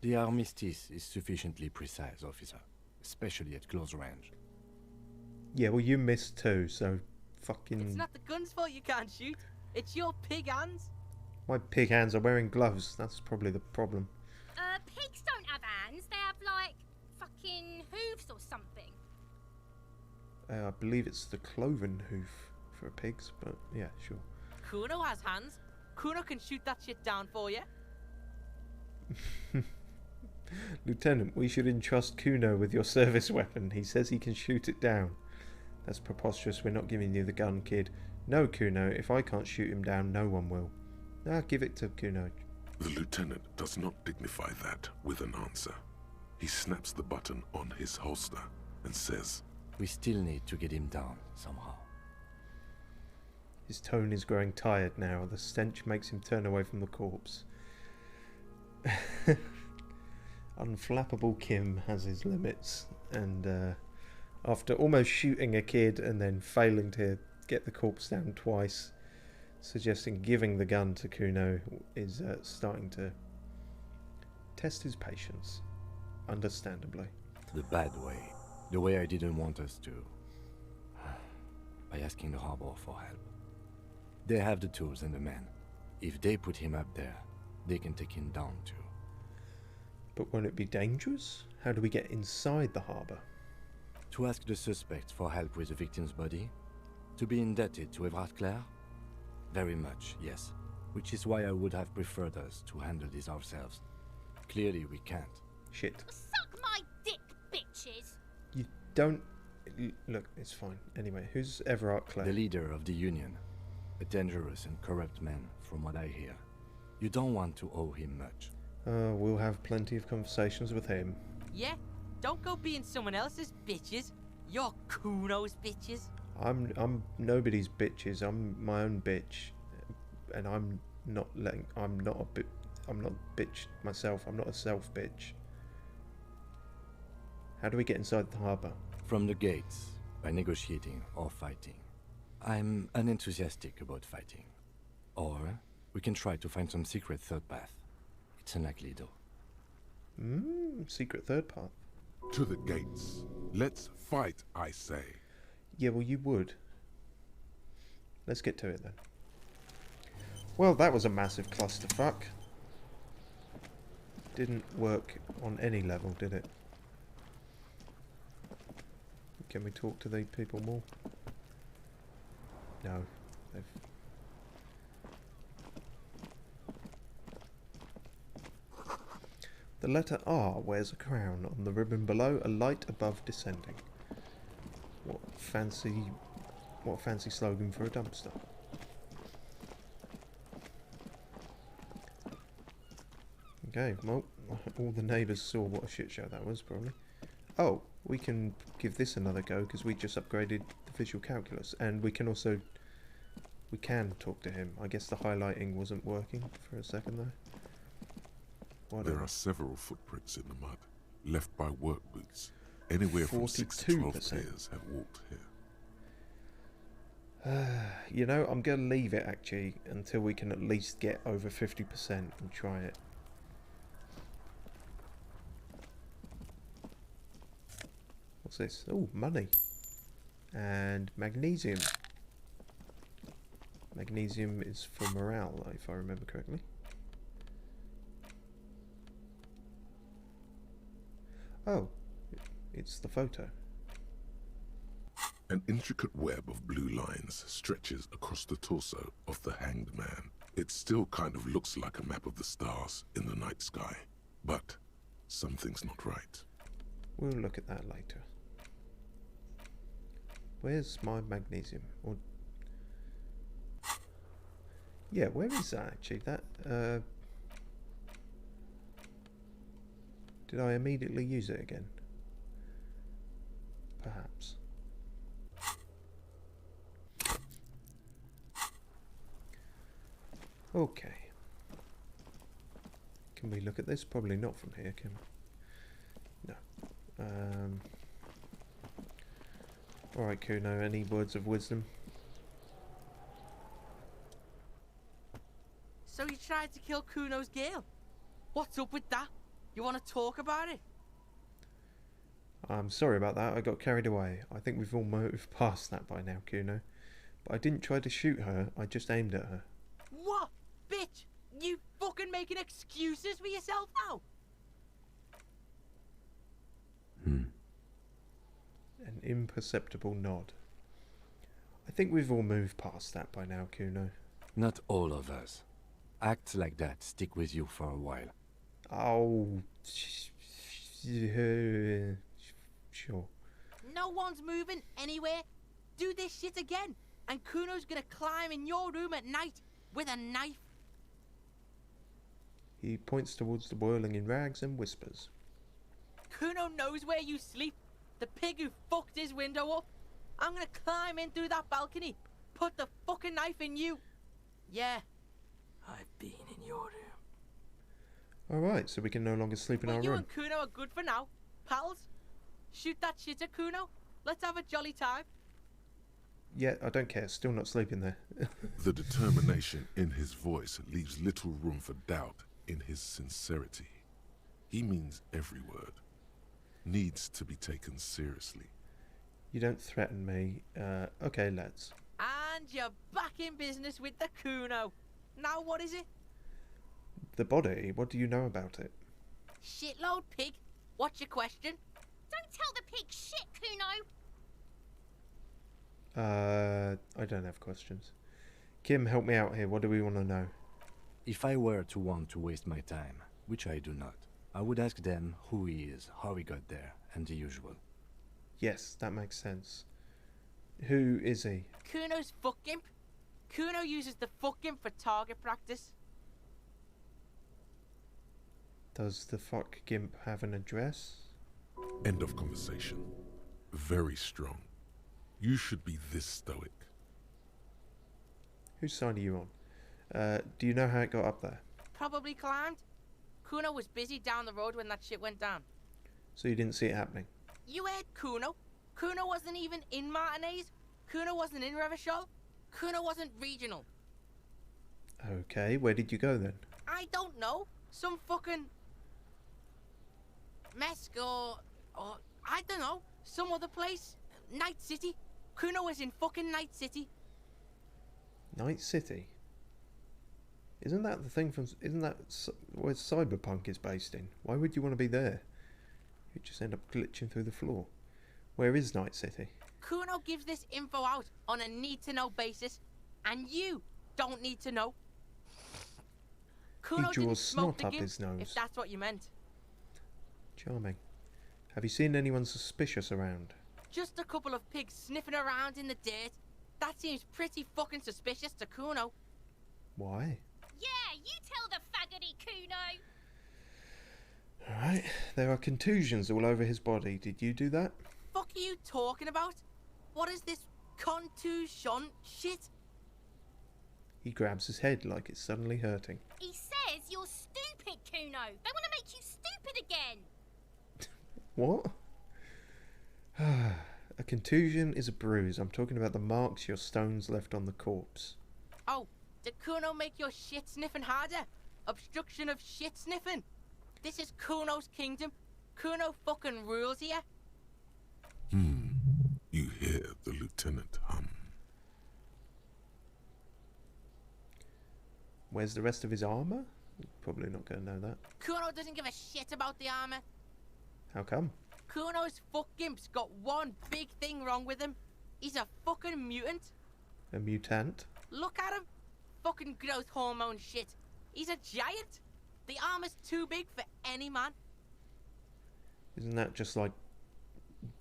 The armistice is sufficiently precise, officer, especially at close range. Yeah, well, you missed too, so fucking... It's not the gun's fault you can't shoot. It's your pig hands. My pig hands are wearing gloves. That's probably the problem. Pigs don't have hands. They have, like, fucking hooves or something. I believe it's the cloven hoof for pigs, but yeah, sure. Kuno has hands. Kuno can shoot that shit down for you. Lieutenant, we should entrust Kuno with your service weapon. He says he can shoot it down. That's preposterous. We're not giving you the gun, kid. No, Kuno. If I can't shoot him down, no one will. Ah, give it to Kuno. The lieutenant does not dignify that with an answer. He snaps the button on his holster and says, We still need to get him down somehow. His tone is growing tired now. The stench makes him turn away from the corpse. Unflappable Kim has his limits, and after almost shooting a kid and then failing to get the corpse down twice, suggesting giving the gun to Kuno is starting to test his patience, understandably. The bad way. The way I didn't want us to. By asking the harbor for help. They have the tools and the men. If they put him up there, they can take him down too. But won't it be dangerous? How do we get inside the harbour? To ask the suspect for help with the victim's body? To be indebted to Everard Clare? Very much, yes. Which is why I would have preferred us to handle this ourselves. Clearly we can't. Shit. Suck my dick, bitches. You don't... Look, it's fine. Anyway, who's Everard Clare? The leader of the Union. A dangerous and corrupt man, from what I hear. You don't want to owe him much. We'll have plenty of conversations with him. Yeah? Don't go being someone else's bitches. You're Kuno's bitches. I'm nobody's bitches. I'm my own bitch, and I'm not a bitch myself. I'm not a self bitch. How do we get inside the harbour? From the gates, by negotiating or fighting. I'm unenthusiastic about fighting. Or we can try to find some secret third path. It's unlikely though. Secret third path. To the gates. Let's fight, I say. Yeah, well, you would. Let's get to it then. Well, that was a massive clusterfuck. Didn't work on any level, did it? Can we talk to the people more? No. They've... The letter R wears a crown. On the ribbon below, a light above descending. What fancy slogan for a dumpster. Okay, well, all the neighbours saw what a shit show that was, probably. Oh, we can give this another go, because we just upgraded the visual calculus. And we can also... We can talk to him. I guess the highlighting wasn't working for a second, though. There are several footprints in the mud, left by work boots. Anywhere from 6 to 12 players have walked here. You know, I'm going to leave it, actually, until we can at least get over 50% and try it. What's this? Oh, money. And magnesium. Magnesium is for morale, if I remember correctly. Oh, it's the photo. An intricate web of blue lines stretches across the torso of the hanged man. It still kind of looks like a map of the stars in the night sky, but something's not right. We'll look at that later. Where's my magnesium? Or yeah, where is that actually? That did I immediately use it again? Perhaps. Okay. Can we look at this? Probably not from here, can we? No. Alright, Kuno, any words of wisdom? So you tried to kill Kuno's girl? What's up with that? You want to talk about it? I'm sorry about that, I got carried away. I think we've all moved past that by now, Kuno. But I didn't try to shoot her, I just aimed at her. What? Bitch! You fucking making excuses for yourself now? An imperceptible nod. I think we've all moved past that by now, Kuno. Not all of us. Acts like that stick with you for a while. Oh... Sure. No one's moving anywhere. Do this shit again, and Kuno's gonna climb in your room at night with a knife. He points towards the whirling in rags and whispers. Kuno knows where you sleep. The pig who fucked his window up. I'm gonna climb in through that balcony. Put the fucking knife in you. Yeah. I've been in your room. Alright, so we can no longer sleep in Well, our you room. and Kuno are good for now. Pals, shoot that shit at Kuno. Let's have a jolly time. Yeah, I don't care. Still not sleeping there. The determination in his voice leaves little room for doubt in his sincerity. He means every word. Needs to be taken seriously. You don't threaten me. Okay, lads. And you're back in business with the Kuno. Now what is it? The body, what do you know about it? Shitload, pig. What's your question? Don't tell the pig shit, Kuno. I don't have questions. Kim, help me out here. What do we want to know? If I were to want to waste my time, which I do not, I would ask them who he is, how he got there, and the usual. Yes, that makes sense. Who is he? Kuno's fuck gimp. Kuno uses the fuck gimp for target practice. Does the fuck gimp have an address? End of conversation. Very strong. You should be this stoic. Whose side are you on? Do you know how it got up there? Probably climbed. Kuno was busy down the road when that shit went down. So you didn't see it happening? You heard Kuno. Kuno wasn't even in Martinez. Kuno wasn't in Revachol. Kuno wasn't regional. Okay, where did you go then? I don't know. Some fucking... Mesk or I don't know. Some other place. Night City. Kuno was in fucking Night City. Night City? Isn't that the thing from... Isn't that where Cyberpunk is based in? Why would you want to be there? You'd just end up glitching through the floor. Where is Night City? Kuno gives this info out on a need-to-know basis, and you don't need to know. Kuno He didn't draws smoke snot the up gimp, his nose. if that's what you meant. Charming. Have you seen anyone suspicious around? Just a couple of pigs sniffing around in the dirt. That seems pretty fucking suspicious to Kuno. Why? Yeah, you tell the faggoty, Kuno. Alright, there are contusions all over his body. Did you do that? Fuck are you talking about? What is this contusion shit? He grabs his head like it's suddenly hurting. He says you're stupid, Kuno. They want to make you stupid again. What? A contusion is a bruise. I'm talking about the marks your stones left on the corpse. Oh, did Kuno make your shit sniffing harder? Obstruction of shit sniffing? This is Kuno's kingdom. Kuno fucking rules here. You hear the lieutenant hum. Where's the rest of his armour? Probably not going to know that. Kuno doesn't give a shit about the armor. How come? Kuno's fuck gimp's got one big thing wrong with him. He's a fucking mutant. A mutant? Look at him. Fucking growth hormone shit. He's a giant. The armor's too big for any man. Isn't that just like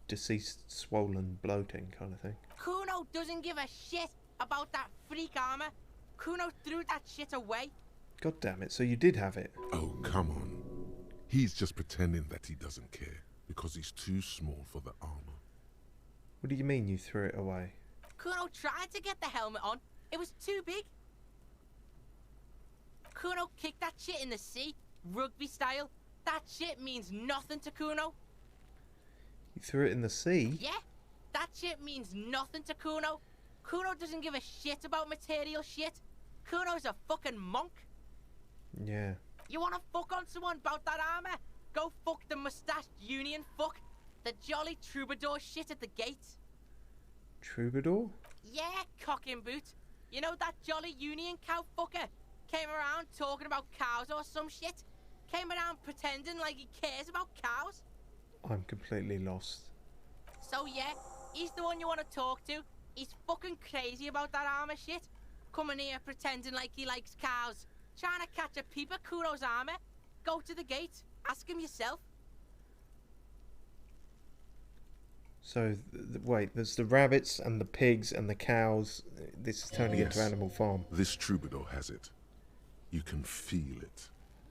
deceased, swollen, bloating kind of thing? Kuno doesn't give a shit about that freak armor. Kuno threw that shit away. God damn it, so you did have it. Oh, come on. He's just pretending that he doesn't care because he's too small for the armor. What do you mean you threw it away? Kuno tried to get the helmet on. It was too big. Kuno kicked that shit in the sea, rugby style. That shit means nothing to Kuno. You threw it in the sea? Yeah, that shit means nothing to Kuno. Kuno doesn't give a shit about material shit. Kuno's a fucking monk. Yeah. You wanna fuck on someone about that armor? Go fuck the mustached union fuck. The jolly troubadour shit at the gates. Troubadour? Yeah, cock and boot. You know that jolly union cow fucker? Came around talking about cows or some shit? Came around pretending like he cares about cows? I'm completely lost. So yeah, he's the one you want to talk to. He's fucking crazy about that armor shit. Coming here pretending like he likes cows. Trying to catch a peep at Kuno's armor. Go to the gate. Ask him yourself. So, wait, there's the rabbits and the pigs and the cows. This is turning into Yes. Animal Farm. This troubadour has it. You can feel it.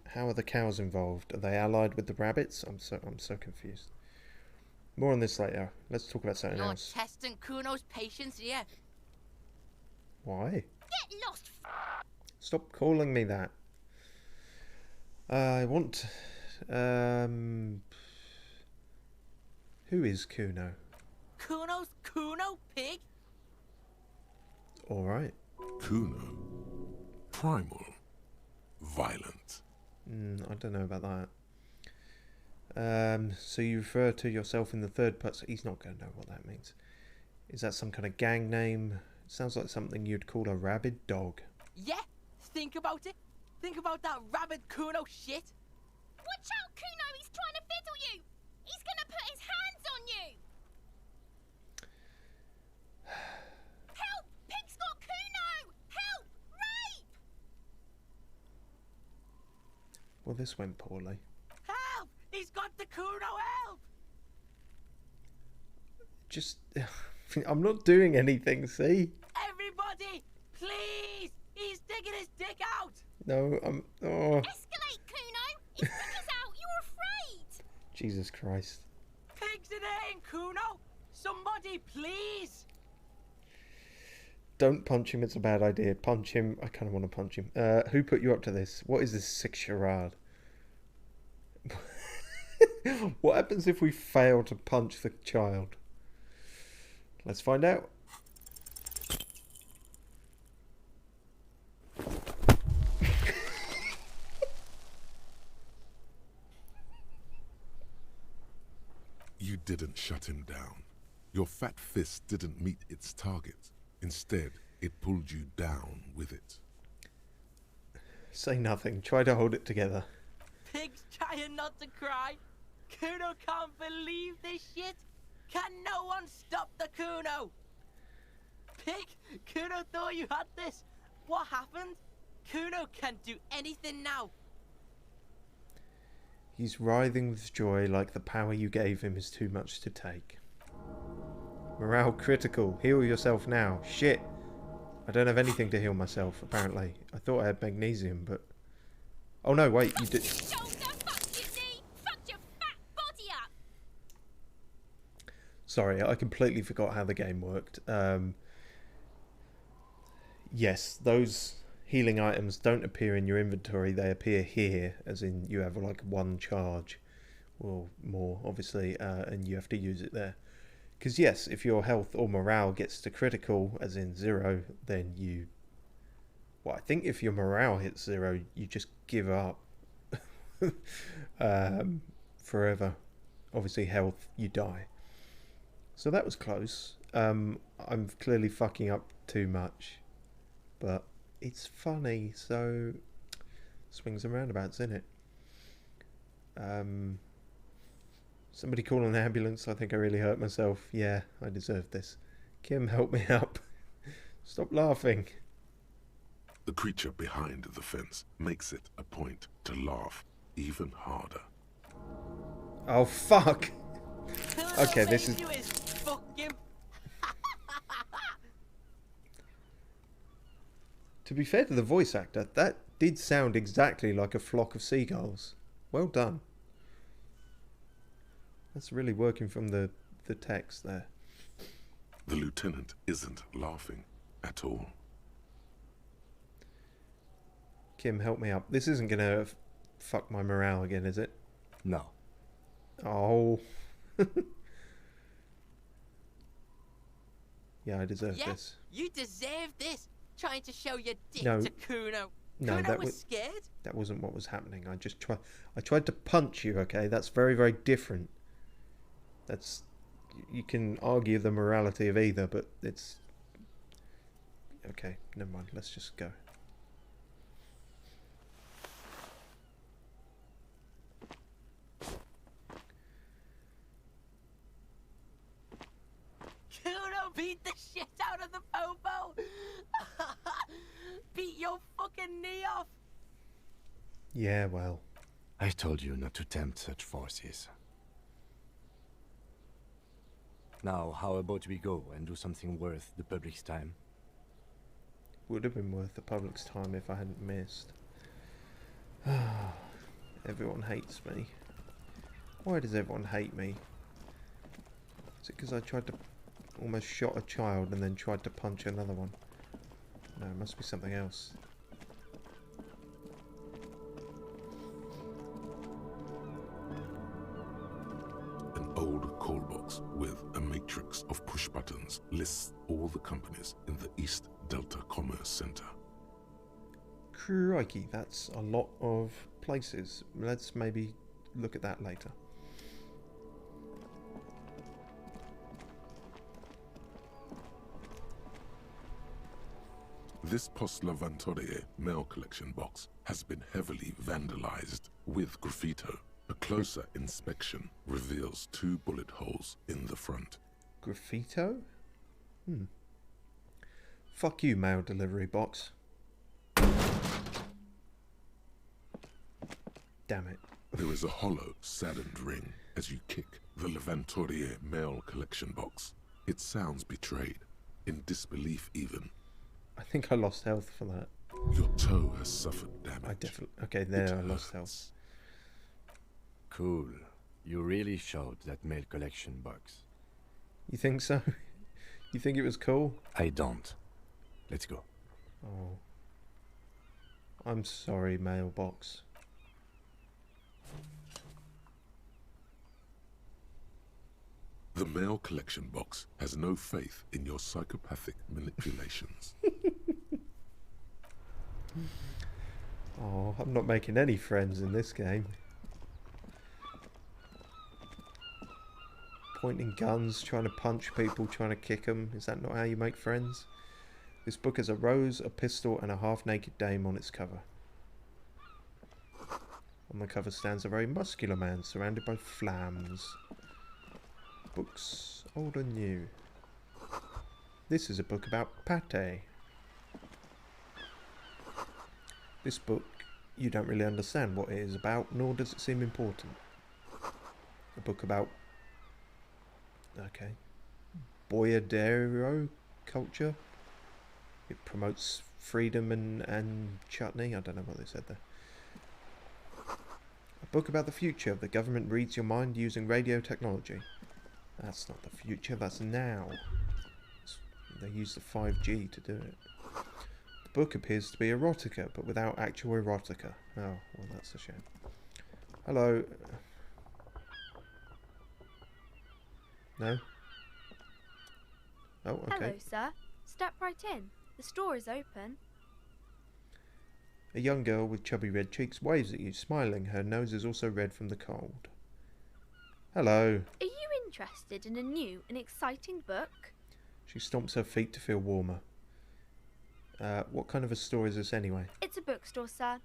How are the cows involved? Are they allied with the rabbits? I'm so confused. More on this later. Let's talk about something You're else. testing Kuno's patience here. Why? Get lost, Stop calling me that. I want... Who is Kuno? Kuno's Kuno, pig? Alright. Kuno. Primal. Violent. I don't know about that. So you refer to yourself in the third person. He's not going to know what that means. Is that some kind of gang name? It sounds like something you'd call a rabid dog. Yeah, think about it. Think about that rabid Kuno shit. Watch out, Kuno! He's trying to fiddle you! He's gonna put his hands on you! Help! Pig's got Kuno! Help! Rape! Well, this went poorly. Help! He's got the Kuno, help! Just... I'm not doing anything, see? Everybody, please! He's digging his dick out! No, I'm... Oh, Escalate, Kuno! His dick is out! You're afraid! Jesus Christ. Pigs in there, Kuno! Somebody, please! Don't punch him, it's a bad idea. Punch him. I kind of want to punch him. Who put you up to this? What is this sick charade? What happens if we fail to punch the child? Let's find out. You didn't shut him down. Your fat fist didn't meet its target. Instead, it pulled you down with it. Say nothing. Try to hold it together. Pig's trying not to cry. Kuno can't believe this shit. Can no one stop the Kuno? Pig, Kuno thought you had this. What happened? Kuno can't do anything now. He's writhing with joy like the power you gave him is too much to take. Morale critical. Heal yourself now. Shit. I don't have anything to heal myself, apparently. I thought I had magnesium, but... Oh no, wait, you did... Shoulder, fucked your knee! Fucked your fat body up! Sorry, I completely forgot how the game worked. Yes, those healing items don't appear in your inventory. They appear here, as in you have like one charge. Or more, obviously, and you have to use it there. Because yes, if your health or morale gets to critical, as in 0, then you... Well, I think if your morale hits 0, you just give up. Forever. Obviously, health, you die. So that was close. I'm clearly fucking up too much. But it's funny, so... Swings and roundabouts, isn't it? Somebody call an ambulance. I think I really hurt myself. Yeah, I deserve this. Kim, help me up. Stop laughing. The creature behind the fence makes it a point to laugh even harder. Oh, fuck. Okay, this is... Fucking... To be fair to the voice actor, that did sound exactly like a flock of seagulls. Well done. That's really working from the text there. The lieutenant isn't laughing at all. Kim, help me up. This isn't gonna fuck my morale again, is it? No. Oh. Yeah, I deserve Yeah, this. you deserve this. Trying to show your dick No. to Kuno. No, Kuno that was was scared. that wasn't what was happening. I tried to punch you, okay? That's very, very different. That's... You can argue the morality of either, but it's Okay, never mind. Let's just go. Kuno beat the shit out of the popo! Beat your fucking knee off! Yeah, well. I told you not to tempt such forces. Now, how about we go and do something worth the public's time? Would have been worth the public's time if I hadn't missed. Everyone hates me. Why does everyone hate me? Is it because I tried to almost shot a child and then tried to punch another one? No, it must be something else. An old call box with a matrix of push buttons lists all the companies in the East Delta Commerce Center. Crikey, that's a lot of places. Let's maybe look at that later. This Post Lavantorie mail collection box has been heavily vandalized with graffito. A closer inspection reveals 2 bullet holes in the front. Graffito? Fuck you, mail delivery box. Damn it. There is a hollow, saddened ring as you kick the Lavantorie mail collection box. It sounds betrayed, in disbelief even. I think I lost health for that. Your toe has suffered damage. I definitely... Okay, there, I lost health. Cool. You really showed that mail collection box. You think so? You think it was cool? I don't. Let's go. Oh. I'm sorry, mailbox. The mail collection box has no faith in your psychopathic manipulations. Oh, I'm not making any friends in this game. Pointing guns, trying to punch people, trying to kick them. Is that not how you make friends? This book has a rose, a pistol, and a half-naked dame on its cover. On the cover stands a very muscular man surrounded by flams. Books, old and new. This is a book about pate. This book, you don't really understand what it is about, nor does it seem important. A book about... okay. Boyardero culture. It promotes freedom and chutney. I don't know what they said there. A book about the future. The government reads your mind using radio technology. That's not the future, that's now. They use the 5G to do it. The book appears to be erotica, but without actual erotica. Oh, well, that's a shame. Hello. No? Oh, okay. Hello, sir. Step right in. The store is open. A young girl with chubby red cheeks waves at you, smiling. Her nose is also red from the cold. Hello. Are you interested in a new and exciting book? She stomps her feet to feel warmer. What kind of a store is this anyway? It's a bookstore, sir.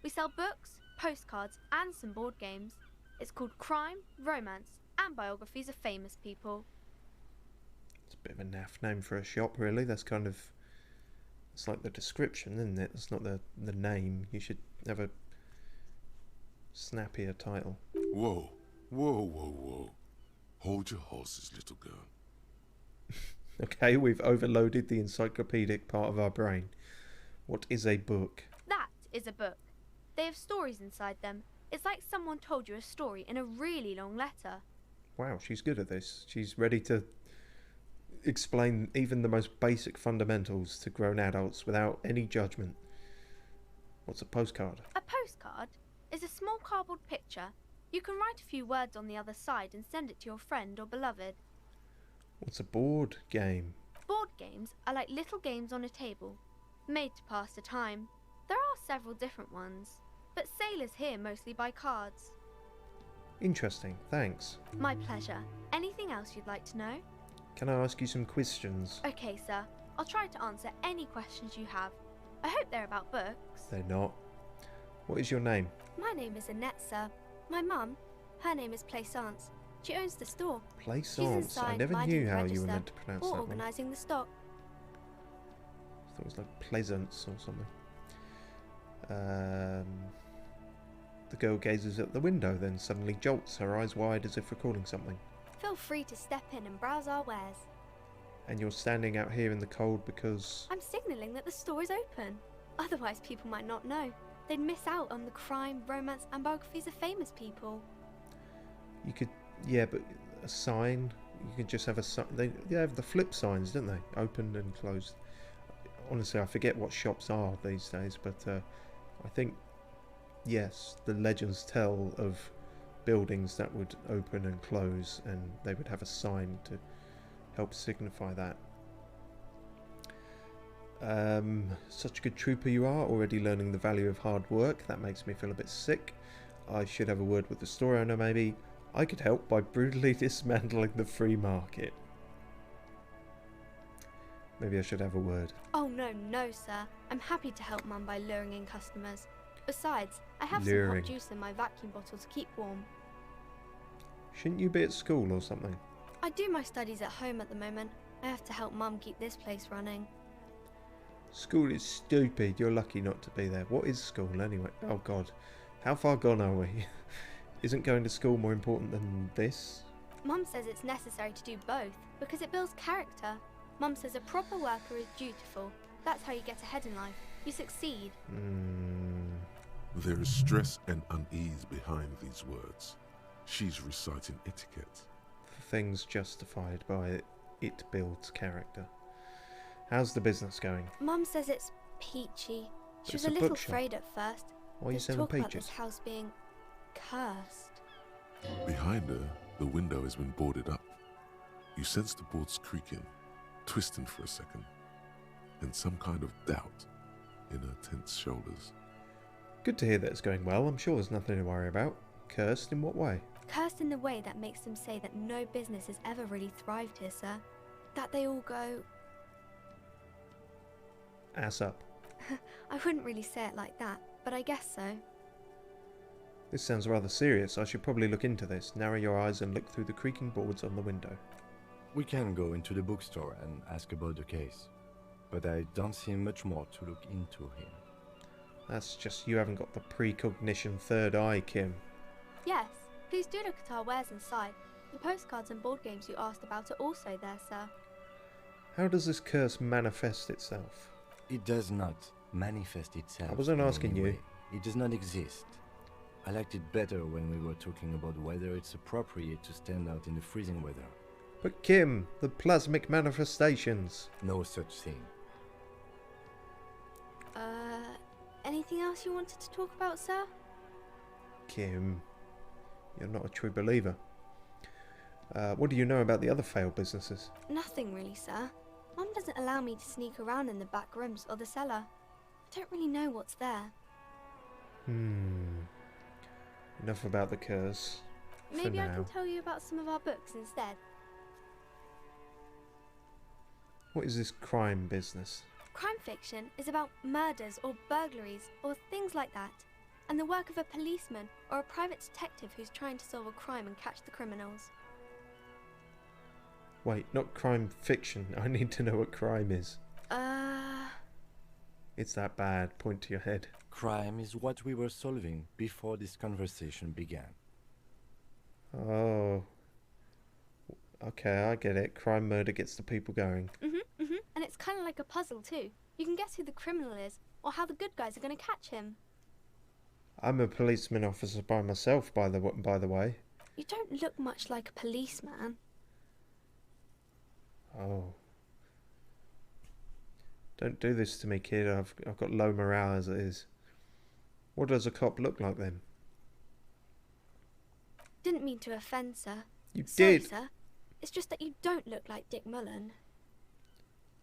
We sell books, postcards, and some board games. It's called Crime, Romance, and Biographies of Famous People. It's a bit of a naff name for a shop, really. That's kind of... it's like the description, isn't it? It's not the name. You should have a snappier title. Whoa, whoa, whoa, whoa. Hold your horses, little girl. Okay, we've overloaded the encyclopedic part of our brain. What is a book? That is a book. They have stories inside them. It's like someone told you a story in a really long letter. Wow, she's good at this. She's ready to explain even the most basic fundamentals to grown adults without any judgment. What's a postcard? A postcard is a small cardboard picture. You can write a few words on the other side and send it to your friend or beloved. What's a board game? Board games are like little games on a table, made to pass the time. There are several different ones, but sailors here mostly buy cards. Interesting, thanks. My pleasure. Anything else you'd like to know? Can I ask you some questions? Okay, sir. I'll try to answer any questions you have. I hope they're about books. They're not. What is your name? My name is Annette, sir. My mum, her name is Plaisance. She owns the store. She's Plaisance. inside I never minding knew the how you register were meant to pronounce or that one. organising the stock. I thought it was like Plaisance or something. The girl gazes at the window, then suddenly jolts, her eyes wide as if recalling something. Feel free to step in and browse our wares. And you're standing out here in the cold because... I'm signalling that the store is open. Otherwise people might not know. They'd miss out on the crime, romance and biographies of famous people. You could... Yeah, but a sign... You could just have a sign... They have the flip signs, don't they? Open and closed. Honestly, I forget what shops are these days, but I think... Yes, the legends tell of buildings that would open and close, and they would have a sign to help signify that. Such a good trooper you are, already learning the value of hard work. That makes me feel a bit sick. I should have a word with the store owner, maybe. I could help by brutally dismantling the free market. Maybe I should have a word. Oh no, sir. I'm happy to help Mum by luring in customers. Besides, I have Luring. some hot juice in my vacuum bottle to keep warm. Shouldn't you be at school or something? I do my studies at home at the moment. I have to help Mum keep this place running. School is stupid. You're lucky not to be there. What is school anyway? Oh God. How far gone are we? Isn't going to school more important than this? Mum says it's necessary to do both because it builds character. Mum says a proper worker is dutiful. That's how you get ahead in life. You succeed. There is stress and unease behind these words. She's reciting etiquette. Things justified by it builds character. How's the business going? Mum says it's peachy. She It's was a a little bookshop. afraid at first. Why are you There's selling talk about peaches? this house being cursed. Behind her, the window has been boarded up. You sense the boards creaking, twisting for a second, and some kind of doubt in her tense shoulders. Good to hear that it's going well. I'm sure there's nothing to worry about. Cursed in what way? Cursed in the way that makes them say that no business has ever really thrived here, sir. That they all go... Ass up. I wouldn't really say it like that, but I guess so. This sounds rather serious. I should probably look into this. Narrow your eyes and look through the creaking boards on the window. We can go into the bookstore and ask about the case, but I don't see much more to look into here. That's just you haven't got the precognition third eye, Kim. Yes, please do look at our wares inside. The postcards and board games you asked about are also there, sir. How does this curse manifest itself? It does not manifest itself. I wasn't in asking any you. way. It does not exist. I liked it better when we were talking about whether it's appropriate to stand out in the freezing weather. But Kim, the plasmic manifestations. No such thing. Anything else you wanted to talk about, sir? Kim, you're not a true believer. What do you know about the other failed businesses? Nothing really, sir. Mum doesn't allow me to sneak around in the back rooms or the cellar. I don't really know what's there. Enough about the curse. Maybe for I now. can tell you about some of our books instead. What is this crime business? Crime fiction is about murders or burglaries or things like that, and the work of a policeman or a private detective who's trying to solve a crime and catch the criminals. Wait, not crime fiction. I need to know what crime is. It's that bad. Point to your head. Crime is what we were solving before this conversation began. Oh. Okay, I get it. Crime murder gets the people going. And it's kind of like a puzzle too. You can guess who the criminal is, or how the good guys are going to catch him. I'm a policeman officer by myself, by the way. You don't look much like a policeman. Oh. Don't do this to me, kid. I've got low morale as it is. What does a cop look like then? Didn't mean to offend, sir. You Sorry, did. sir. It's just that you don't look like Dick Mullen.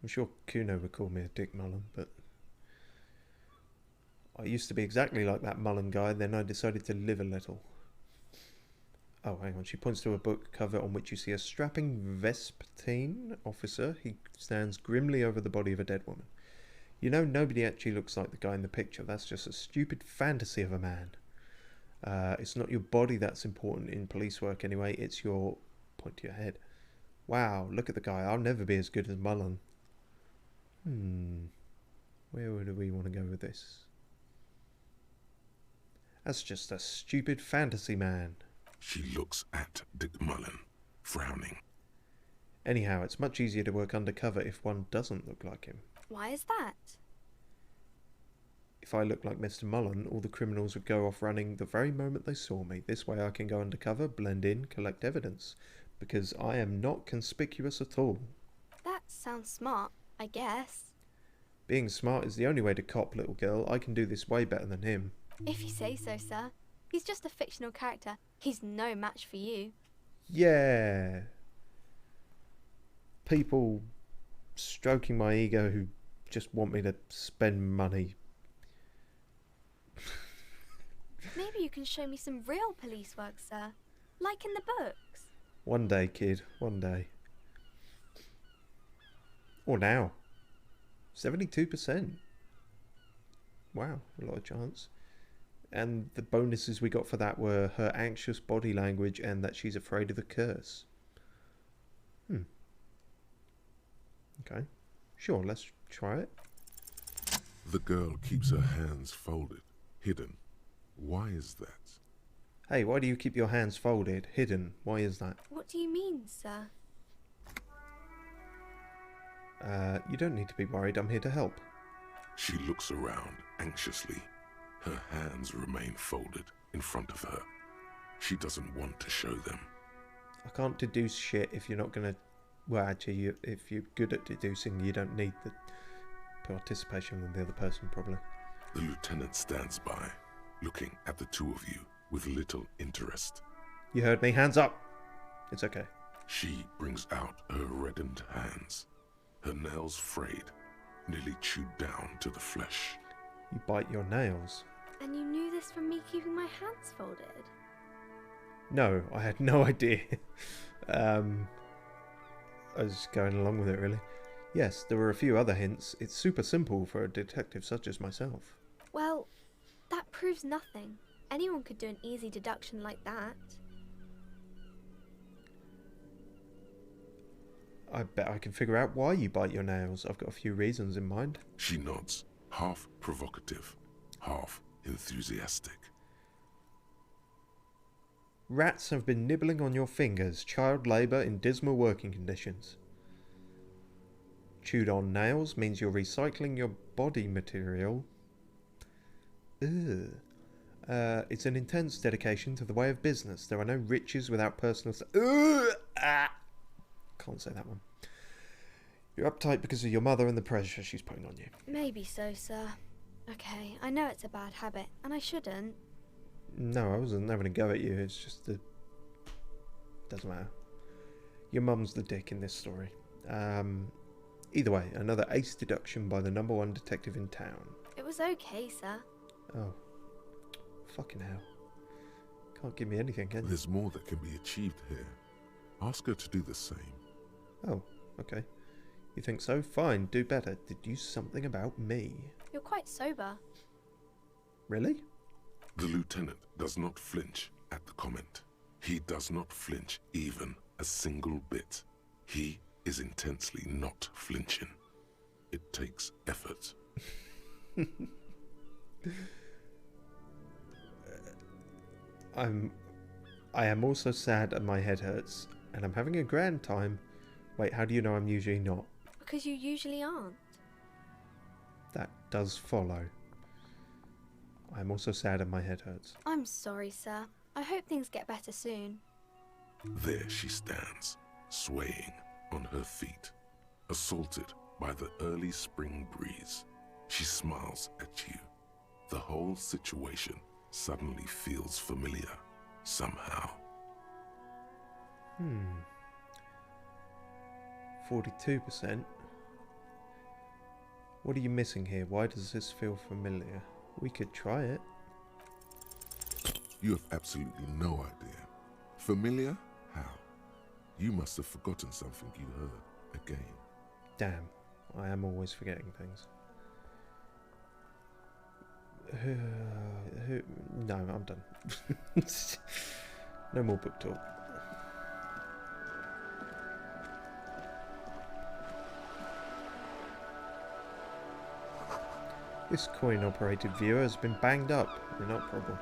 I'm sure Kuno would call me a Dick Mullen, but I used to be exactly like that Mullen guy, then I decided to live a little. Oh, hang on. She points to a book cover on which you see a strapping Vesptine officer. He stands grimly over the body of a dead woman. You know, nobody actually looks like the guy in the picture. That's just a stupid fantasy of a man. It's not your body that's important in police work anyway. It's your... Point to your head. Wow, look at the guy. I'll never be as good as Mullen. Where do we want to go with this? That's just a stupid fantasy man. She looks at Dick Mullen, frowning. Anyhow, it's much easier to work undercover if one doesn't look like him. Why is that? If I look like Mr. Mullen, all the criminals would go off running the very moment they saw me. This way I can go undercover, blend in, collect evidence. Because I am not conspicuous at all. That sounds smart, I guess. Being smart is the only way to cop, little girl. I can do this way better than him. If you say so, sir. He's just a fictional character. He's no match for you. Yeah. People stroking my ego who just want me to spend money. Maybe you can show me some real police work, sir. Like in the books. One day, kid. One day. Or now. 72%. Wow, a lot of chance. And the bonuses we got for that were her anxious body language and that she's afraid of the curse. Okay. Sure, let's try it. The girl keeps her hands folded, hidden. Why is that? Hey, why do you keep your hands folded, hidden? Why is that? What do you mean, sir? You don't need to be worried. I'm here to help. She looks around anxiously. Her hands remain folded in front of her. She doesn't want to show them. I can't deduce shit if you're not going to... Well, actually, if you're good at deducing, you don't need the participation of the other person, probably. The lieutenant stands by, looking at the two of you with little interest. You heard me. Hands up. It's okay. She brings out her reddened hands, her nails frayed, nearly chewed down to the flesh. You bite your nails. And you knew this from me keeping my hands folded? No, I had no idea. I was just going along with it, really. Yes, there were a few other hints. It's super simple for a detective such as myself. Well, that proves nothing. Anyone could do an easy deduction like that. I bet I can figure out why you bite your nails. I've got a few reasons in mind. She nods, half provocative, half enthusiastic. Rats have been nibbling on your fingers. Child labour in dismal working conditions. Chewed on nails means you're recycling your body material. Ugh. It's an intense dedication to the way of business. There are no riches without personal... Can't say that one. You're uptight because of your mother and the pressure she's putting on you. Maybe so, sir. Okay, I know it's a bad habit, and I shouldn't. No, I wasn't having a go at you. It's just the... Doesn't matter. Your mum's the dick in this story. Either way, another ace deduction by the #1 detective in town. It was okay, sir. Oh. Fucking hell. Can't give me anything, can you? There's more that can be achieved here. Ask her to do the same. Oh, okay. You think so? Fine, do better. Deduce something about me. You're quite sober. Really? The lieutenant does not flinch at the comment. He does not flinch even a single bit. He is intensely not flinching. It takes effort. I am also sad and my head hurts, and I'm having a grand time. Wait, how do you know I'm usually not? Because you usually aren't. That does follow. I'm also sad and my head hurts. I'm sorry, sir. I hope things get better soon. There she stands, swaying on her feet, assaulted by the early spring breeze. She smiles at you. The whole situation suddenly feels familiar, somehow. 42%. What are you missing here? Why does this feel familiar? We could try it. You have absolutely no idea. Familiar? How? You must have forgotten something you heard again. Damn, I am always forgetting things. No, I'm done. No more book talk. This coin-operated viewer has been banged up. Inoperable.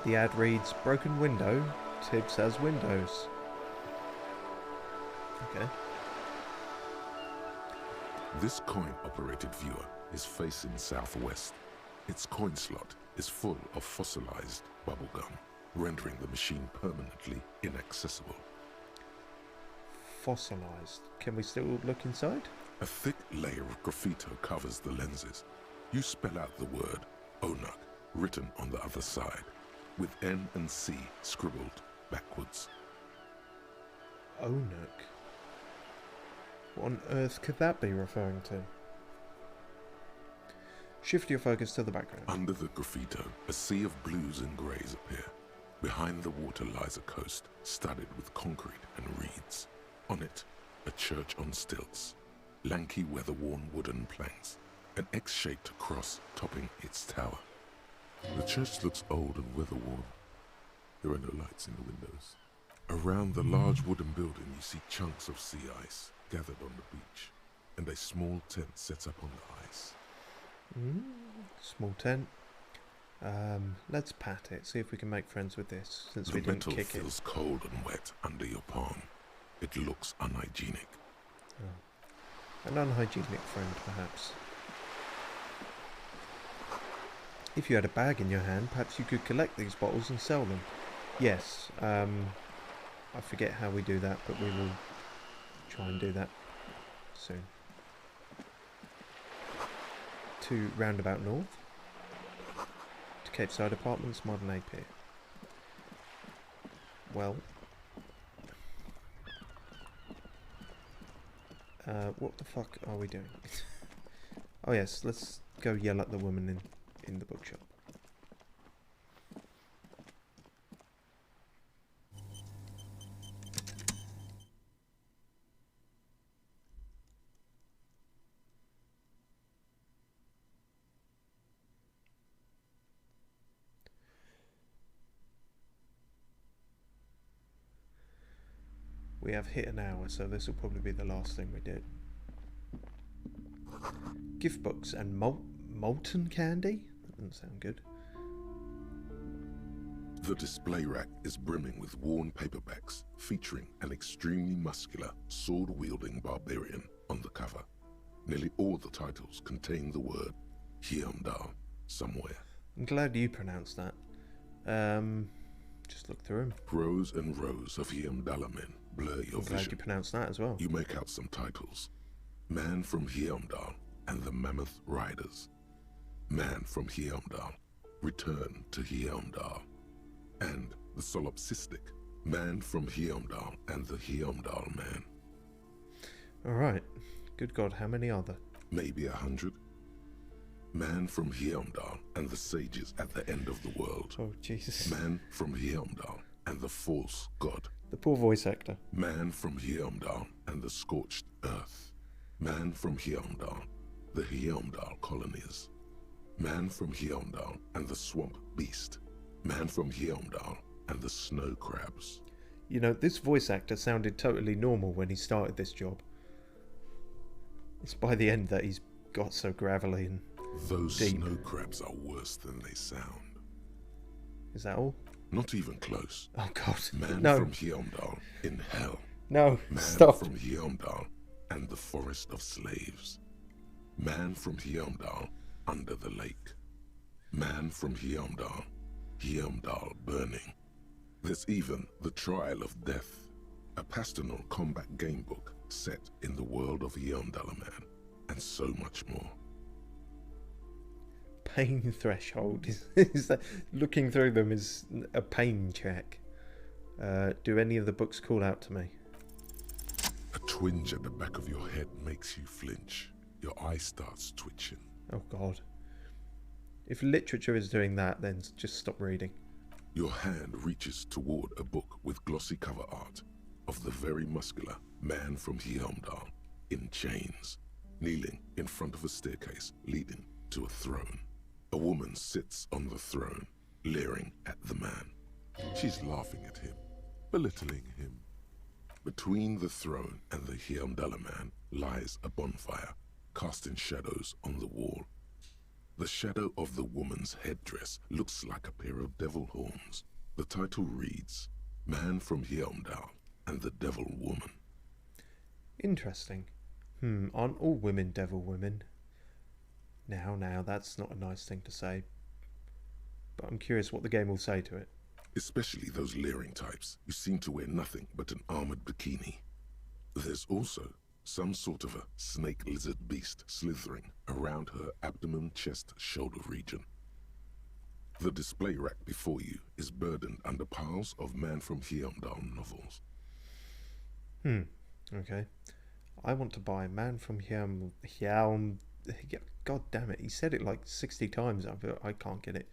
The ad reads, broken window, Tibbs has windows. Okay. This coin-operated viewer is facing southwest. Its coin slot is full of fossilized bubblegum, rendering the machine permanently inaccessible. Fossilized. Can we still look inside? A thick layer of graffito covers the lenses. You spell out the word Onuk written on the other side, with N and C scribbled backwards. Onuk? What on earth could that be referring to? Shift your focus to the background. Under the graffito, a sea of blues and greys appear. Behind the water lies a coast, studded with concrete and reeds. On it, a church on stilts, lanky weather-worn wooden planks, an X-shaped cross topping its tower. The church looks old and weather-worn. There are no lights in the windows. Around the large wooden building, you see chunks of sea ice gathered on the beach, and a small tent set up on the ice. Small tent. Let's pat it, see if we can make friends with this, since we didn't The kick metal it. feels cold and wet under your palm. It looks unhygienic. Oh. An unhygienic friend, perhaps. If you had a bag in your hand, perhaps you could collect these bottles and sell them. Yes, I forget how we do that, but we will try and do that soon. To Roundabout North. To Capeside Apartments, Modern A Pier. Well. What the fuck are we doing? Oh yes, let's go yell at the woman in the bookshop. We have hit an hour, so this will probably be the last thing we do. Gift books and molten candy? That doesn't sound good. The display rack is brimming with worn paperbacks featuring an extremely muscular, sword-wielding barbarian on the cover. Nearly all the titles contain the word Hyundai somewhere. I'm glad you pronounced that. Just look through them. Rows and rows of Hyundai men blur your I'm glad vision. you pronounced that as well. You make out some titles. Man from Hyundai and the Mammoth Riders. Man from Hyundai, Return to Hyundai. And the solipsistic Man from Hyundai and the Hyundai Man. Alright. Good God, how many are there? Maybe 100. Man from Hyundai and the sages at the end of the world. Oh, Jesus. Man from Hyundai and the false god. The poor voice actor. Man from Hyundai and the scorched earth. Man from Hyundai, the Hyundai colonies. Man from Hyundai and the swamp beast. Man from Hyundai and the snow crabs. You know, this voice actor sounded totally normal when he started this job. It's by the end that he's got so gravelly and Those deep. snow crabs are worse than they sound. Is that all? Not even close. Oh God. Man No. from Hyundai in hell. No. Man Stop. from Hyundai and the forest of slaves. Man from Hyundai under the lake. Man from Hyundai, Hyundai burning. There's even the Trial of Death, a pastoral combat game book set in the world of Hyundai Man, and so much more. Pain threshold. Is that looking through them is a pain check? Do any of the books call out to me? A twinge at the back of your head makes you flinch. Your eye starts twitching. Oh God. If literature is doing that, then just stop reading. Your hand reaches toward a book with glossy cover art of the very muscular man from Hjelmdal in chains, kneeling in front of a staircase leading to a throne. A woman sits on the throne, leering at the man. She's laughing at him, belittling him. Between the throne and the Hjelmdaler man lies a bonfire, casting shadows on the wall. The shadow of the woman's headdress looks like a pair of devil horns. The title reads, Man from Hjelmdal and the Devil Woman. Interesting. Aren't all women devil women? Now, that's not a nice thing to say. But I'm curious what the game will say to it. Especially those leering types who seem to wear nothing but an armored bikini. There's also some sort of a snake lizard beast slithering around her abdomen, chest, shoulder region. The display rack before you is burdened under piles of Man from Hjelmdal novels. Okay. I want to buy Man from Hjelm... God damn it, he said it like 60 times, I can't get it.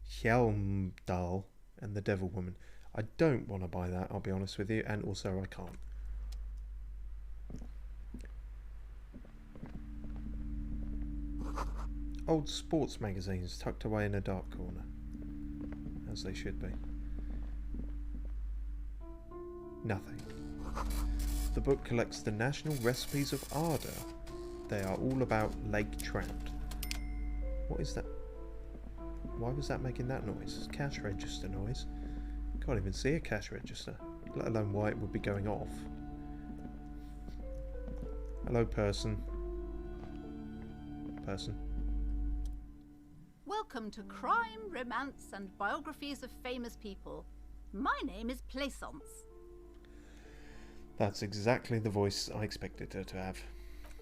Hjelmdal and the Devil Woman. I don't want to buy that, I'll be honest with you, and also I can't. Old sports magazines tucked away in a dark corner. As they should be. Nothing. The book collects the national recipes of Arda. They are all about lake trout. What is that? Why was that making that noise? Cash register noise. Can't even see a cash register, let alone why it would be going off. Hello, person. Welcome to Crime, Romance and Biographies of Famous People. My name is Plaisance. That's exactly the voice I expected her to have.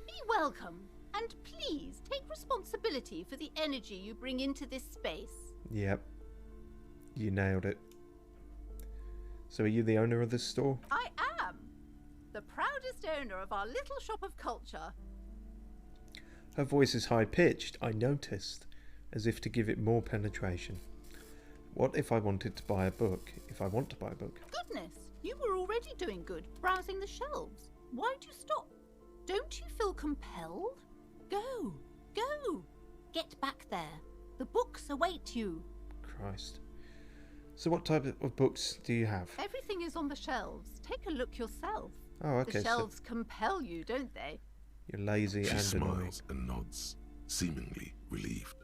Be welcome, and please take responsibility for the energy you bring into this space. Yep. You nailed it. So are you the owner of this store? I am. The proudest owner of our little shop of culture. Her voice is high-pitched, I noticed, as if to give it more penetration. What if I wanted to buy a book? If I want to buy a book? Goodness, you were already doing good, browsing the shelves. Why'd you stop? Don't you feel compelled? Go, go. Get back there. The books await you. Christ. So what type of books do you have? Everything is on the shelves. Take a look yourself. Oh, okay. The shelves compel you, don't they? You're lazy She and annoying. smiles and nods, seemingly relieved.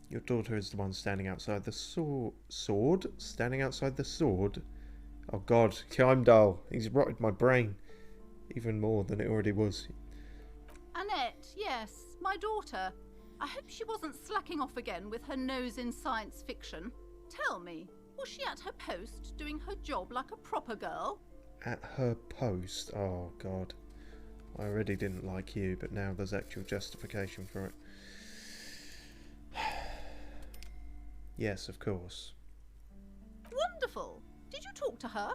Your daughter is the one standing outside the sword? Standing outside the sword? Oh God, Heimdall. He's rotted my brain. Even more than it already was. Annette, yes, my daughter. I hope she wasn't slacking off again with her nose in science fiction. Tell me, was she at her post, doing her job like a proper girl? At her post? Oh God. I already didn't like you, but now there's actual justification for it. Yes, of course. Wonderful. Did you talk to her?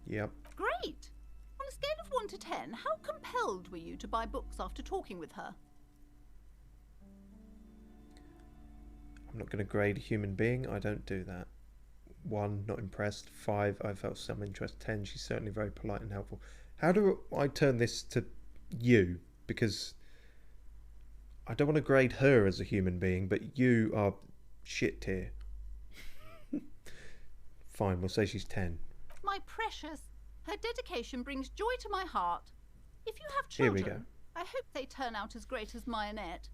Yep. Great. On a scale of 1 to 10, how compelled were you to buy books after talking with her? I'm not going to grade a human being. I don't do that. 1, not impressed. 5, I felt some interest. 10, she's certainly very polite and helpful. How do I turn this to you? Because I don't want to grade her as a human being, but you are shit tier. Fine, we'll say she's 10. My precious, her dedication brings joy to my heart. If you have children, Here we go. I hope they turn out as great as my Annette.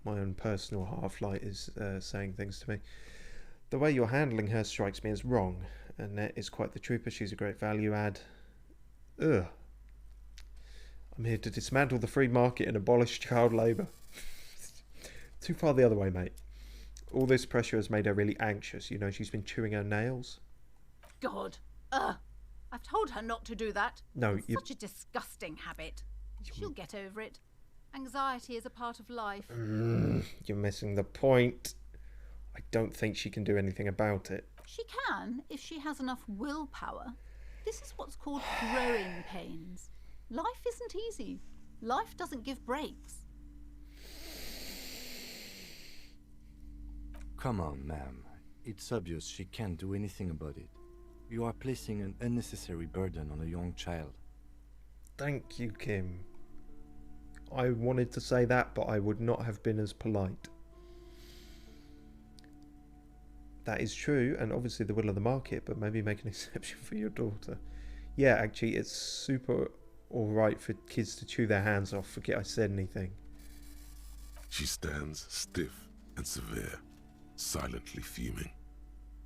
My own personal half-light is saying things to me. The way you're handling her strikes me as wrong. Annette is quite the trooper. She's a great value add. Ugh. I'm here to dismantle the free market and abolish child labour. Too far the other way, mate. All this pressure has made her really anxious. You know, she's been chewing her nails. God. I've told her not to do that. No, It's such a disgusting habit. She'll get over it. Anxiety is a part of life. You're missing the point. I don't think she can do anything about it. She can, if she has enough willpower. This is what's called growing pains. Life isn't easy. Life doesn't give breaks. Come on, ma'am. It's obvious she can't do anything about it. You are placing an unnecessary burden on a young child. Thank you, Kim. I wanted to say that, but I would not have been as polite. That is true, and obviously the will of the market, but maybe make an exception for your daughter. Yeah, actually, it's super alright for kids to chew their hands off. Forget I said anything. She stands stiff and severe, silently fuming.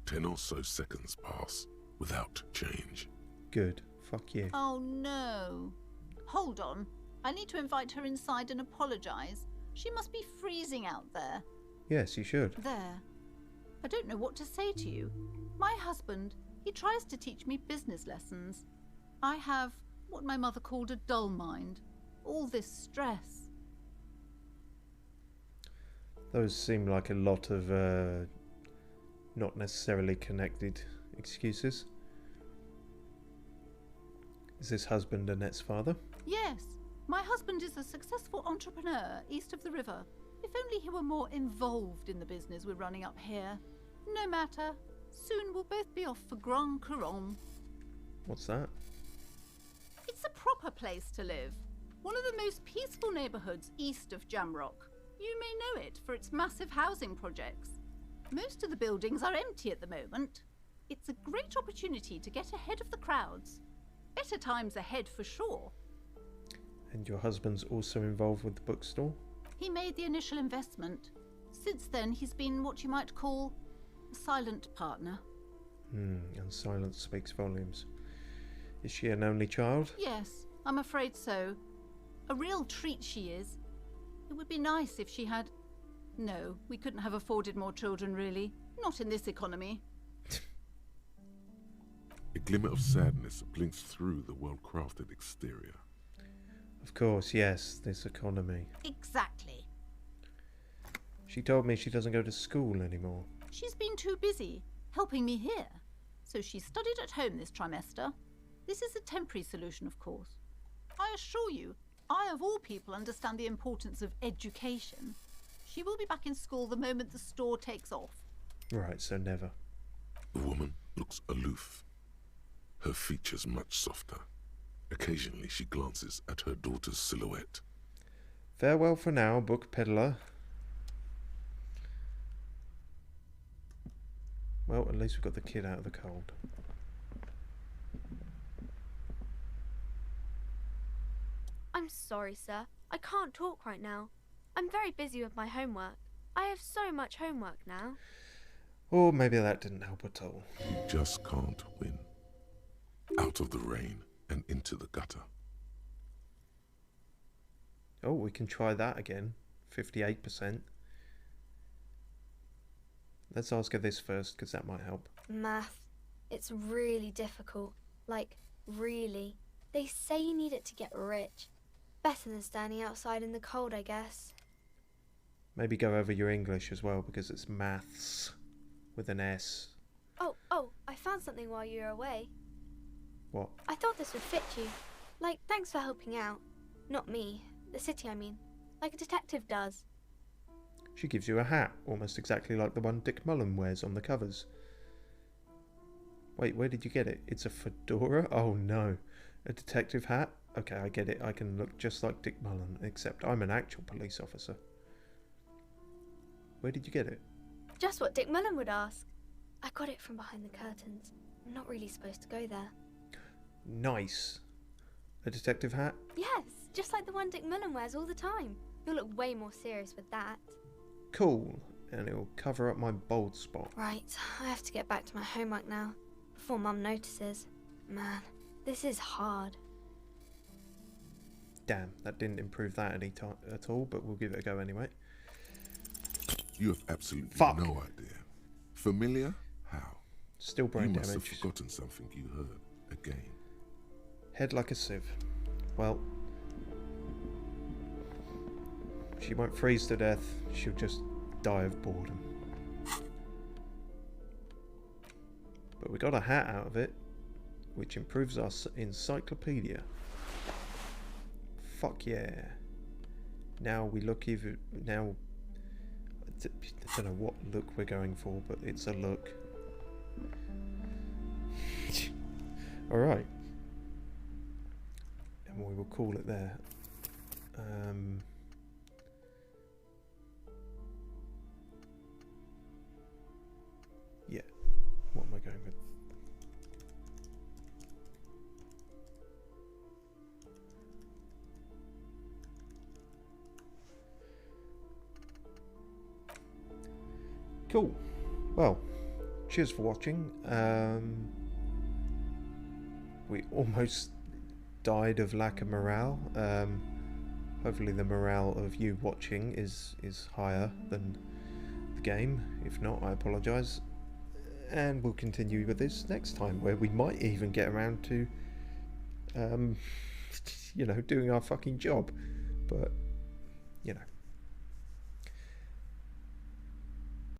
10 or so seconds pass without change. Good. Fuck you. Oh no. Hold on. I need to invite her inside and apologise. She must be freezing out there. Yes, you should. There. I don't know what to say to you. My husband, he tries to teach me business lessons. I have what my mother called a dull mind. All this stress. Those seem like a lot of not necessarily connected excuses. Is this husband Annette's father? Yes. My husband is a successful entrepreneur east of the river. If only he were more involved in the business we're running up here. No matter. Soon we'll both be off for Grand Couronne. What's that? It's a proper place to live. One of the most peaceful neighbourhoods east of Jamrock. You may know it for its massive housing projects. Most of the buildings are empty at the moment. It's a great opportunity to get ahead of the crowds. Better times ahead for sure. And your husband's also involved with the bookstore? He made the initial investment. Since then, he's been what you might call a silent partner. And silence speaks volumes. Is she an only child? Yes, I'm afraid so. A real treat she is. It would be nice if she had... No, we couldn't have afforded more children, really. Not in this economy. A glimmer of sadness blinks through the well-crafted exterior. Of course, yes, this economy. Exactly. She told me she doesn't go to school anymore. She's been too busy, helping me here. So she studied at home this trimester. This is a temporary solution, of course. I assure you, I of all people understand the importance of education. She will be back in school the moment the store takes off. Right, so never. The woman looks aloof, her features much softer. Occasionally she glances at her daughter's silhouette. Farewell for now, book peddler. Well, at least we've got the kid out of the cold. I'm sorry, sir. I can't talk right now. I'm very busy with my homework. I have so much homework now. Or maybe that didn't help at all. You just can't win. Out of the rain and into the gutter. Oh, we can try that again. 58%. Let's ask her this first, because that might help. Math. It's really difficult. Like, really. They say you need it to get rich. Better than standing outside in the cold, I guess. Maybe go over your English as well, because it's maths with an S. Oh, I found something while you were away. What? I thought this would fit you. Like, thanks for helping out. Not me. The city, I mean. Like a detective does. She gives you a hat, almost exactly like the one Dick Mullen wears on the covers. Wait, where did you get it? It's a fedora? Oh no. A detective hat? Okay, I get it. I can look just like Dick Mullen, except I'm an actual police officer. Where did you get it? Just what Dick Mullen would ask. I got it from behind the curtains. I'm not really supposed to go there. Nice. A detective hat? Yes, just like the one Dick Mullen wears all the time. You'll look way more serious with that. Cool. And it'll cover up my bald spot. Right, I have to get back to my homework now, before Mum notices. Man, this is hard. Damn, that didn't improve that at all, but we'll give it a go anyway. You have absolutely Fuck. no idea. Familiar? How? Still brain You must have damage. forgotten something you heard again. Head like a sieve. Well, she won't freeze to death. She'll just die of boredom. But we got a hat out of it, which improves our encyclopedia. Fuck yeah. Now we look even... Now... I don't know what look we're going for, but it's a look. Alright. And we will call it there. Yeah. What am I going with? Cool. Well, cheers for watching. We almost died of lack of morale. Hopefully the morale of you watching is higher than the game. If not, I apologise. And we'll continue with this next time, where we might even get around to, you know, doing our fucking job. But, you know,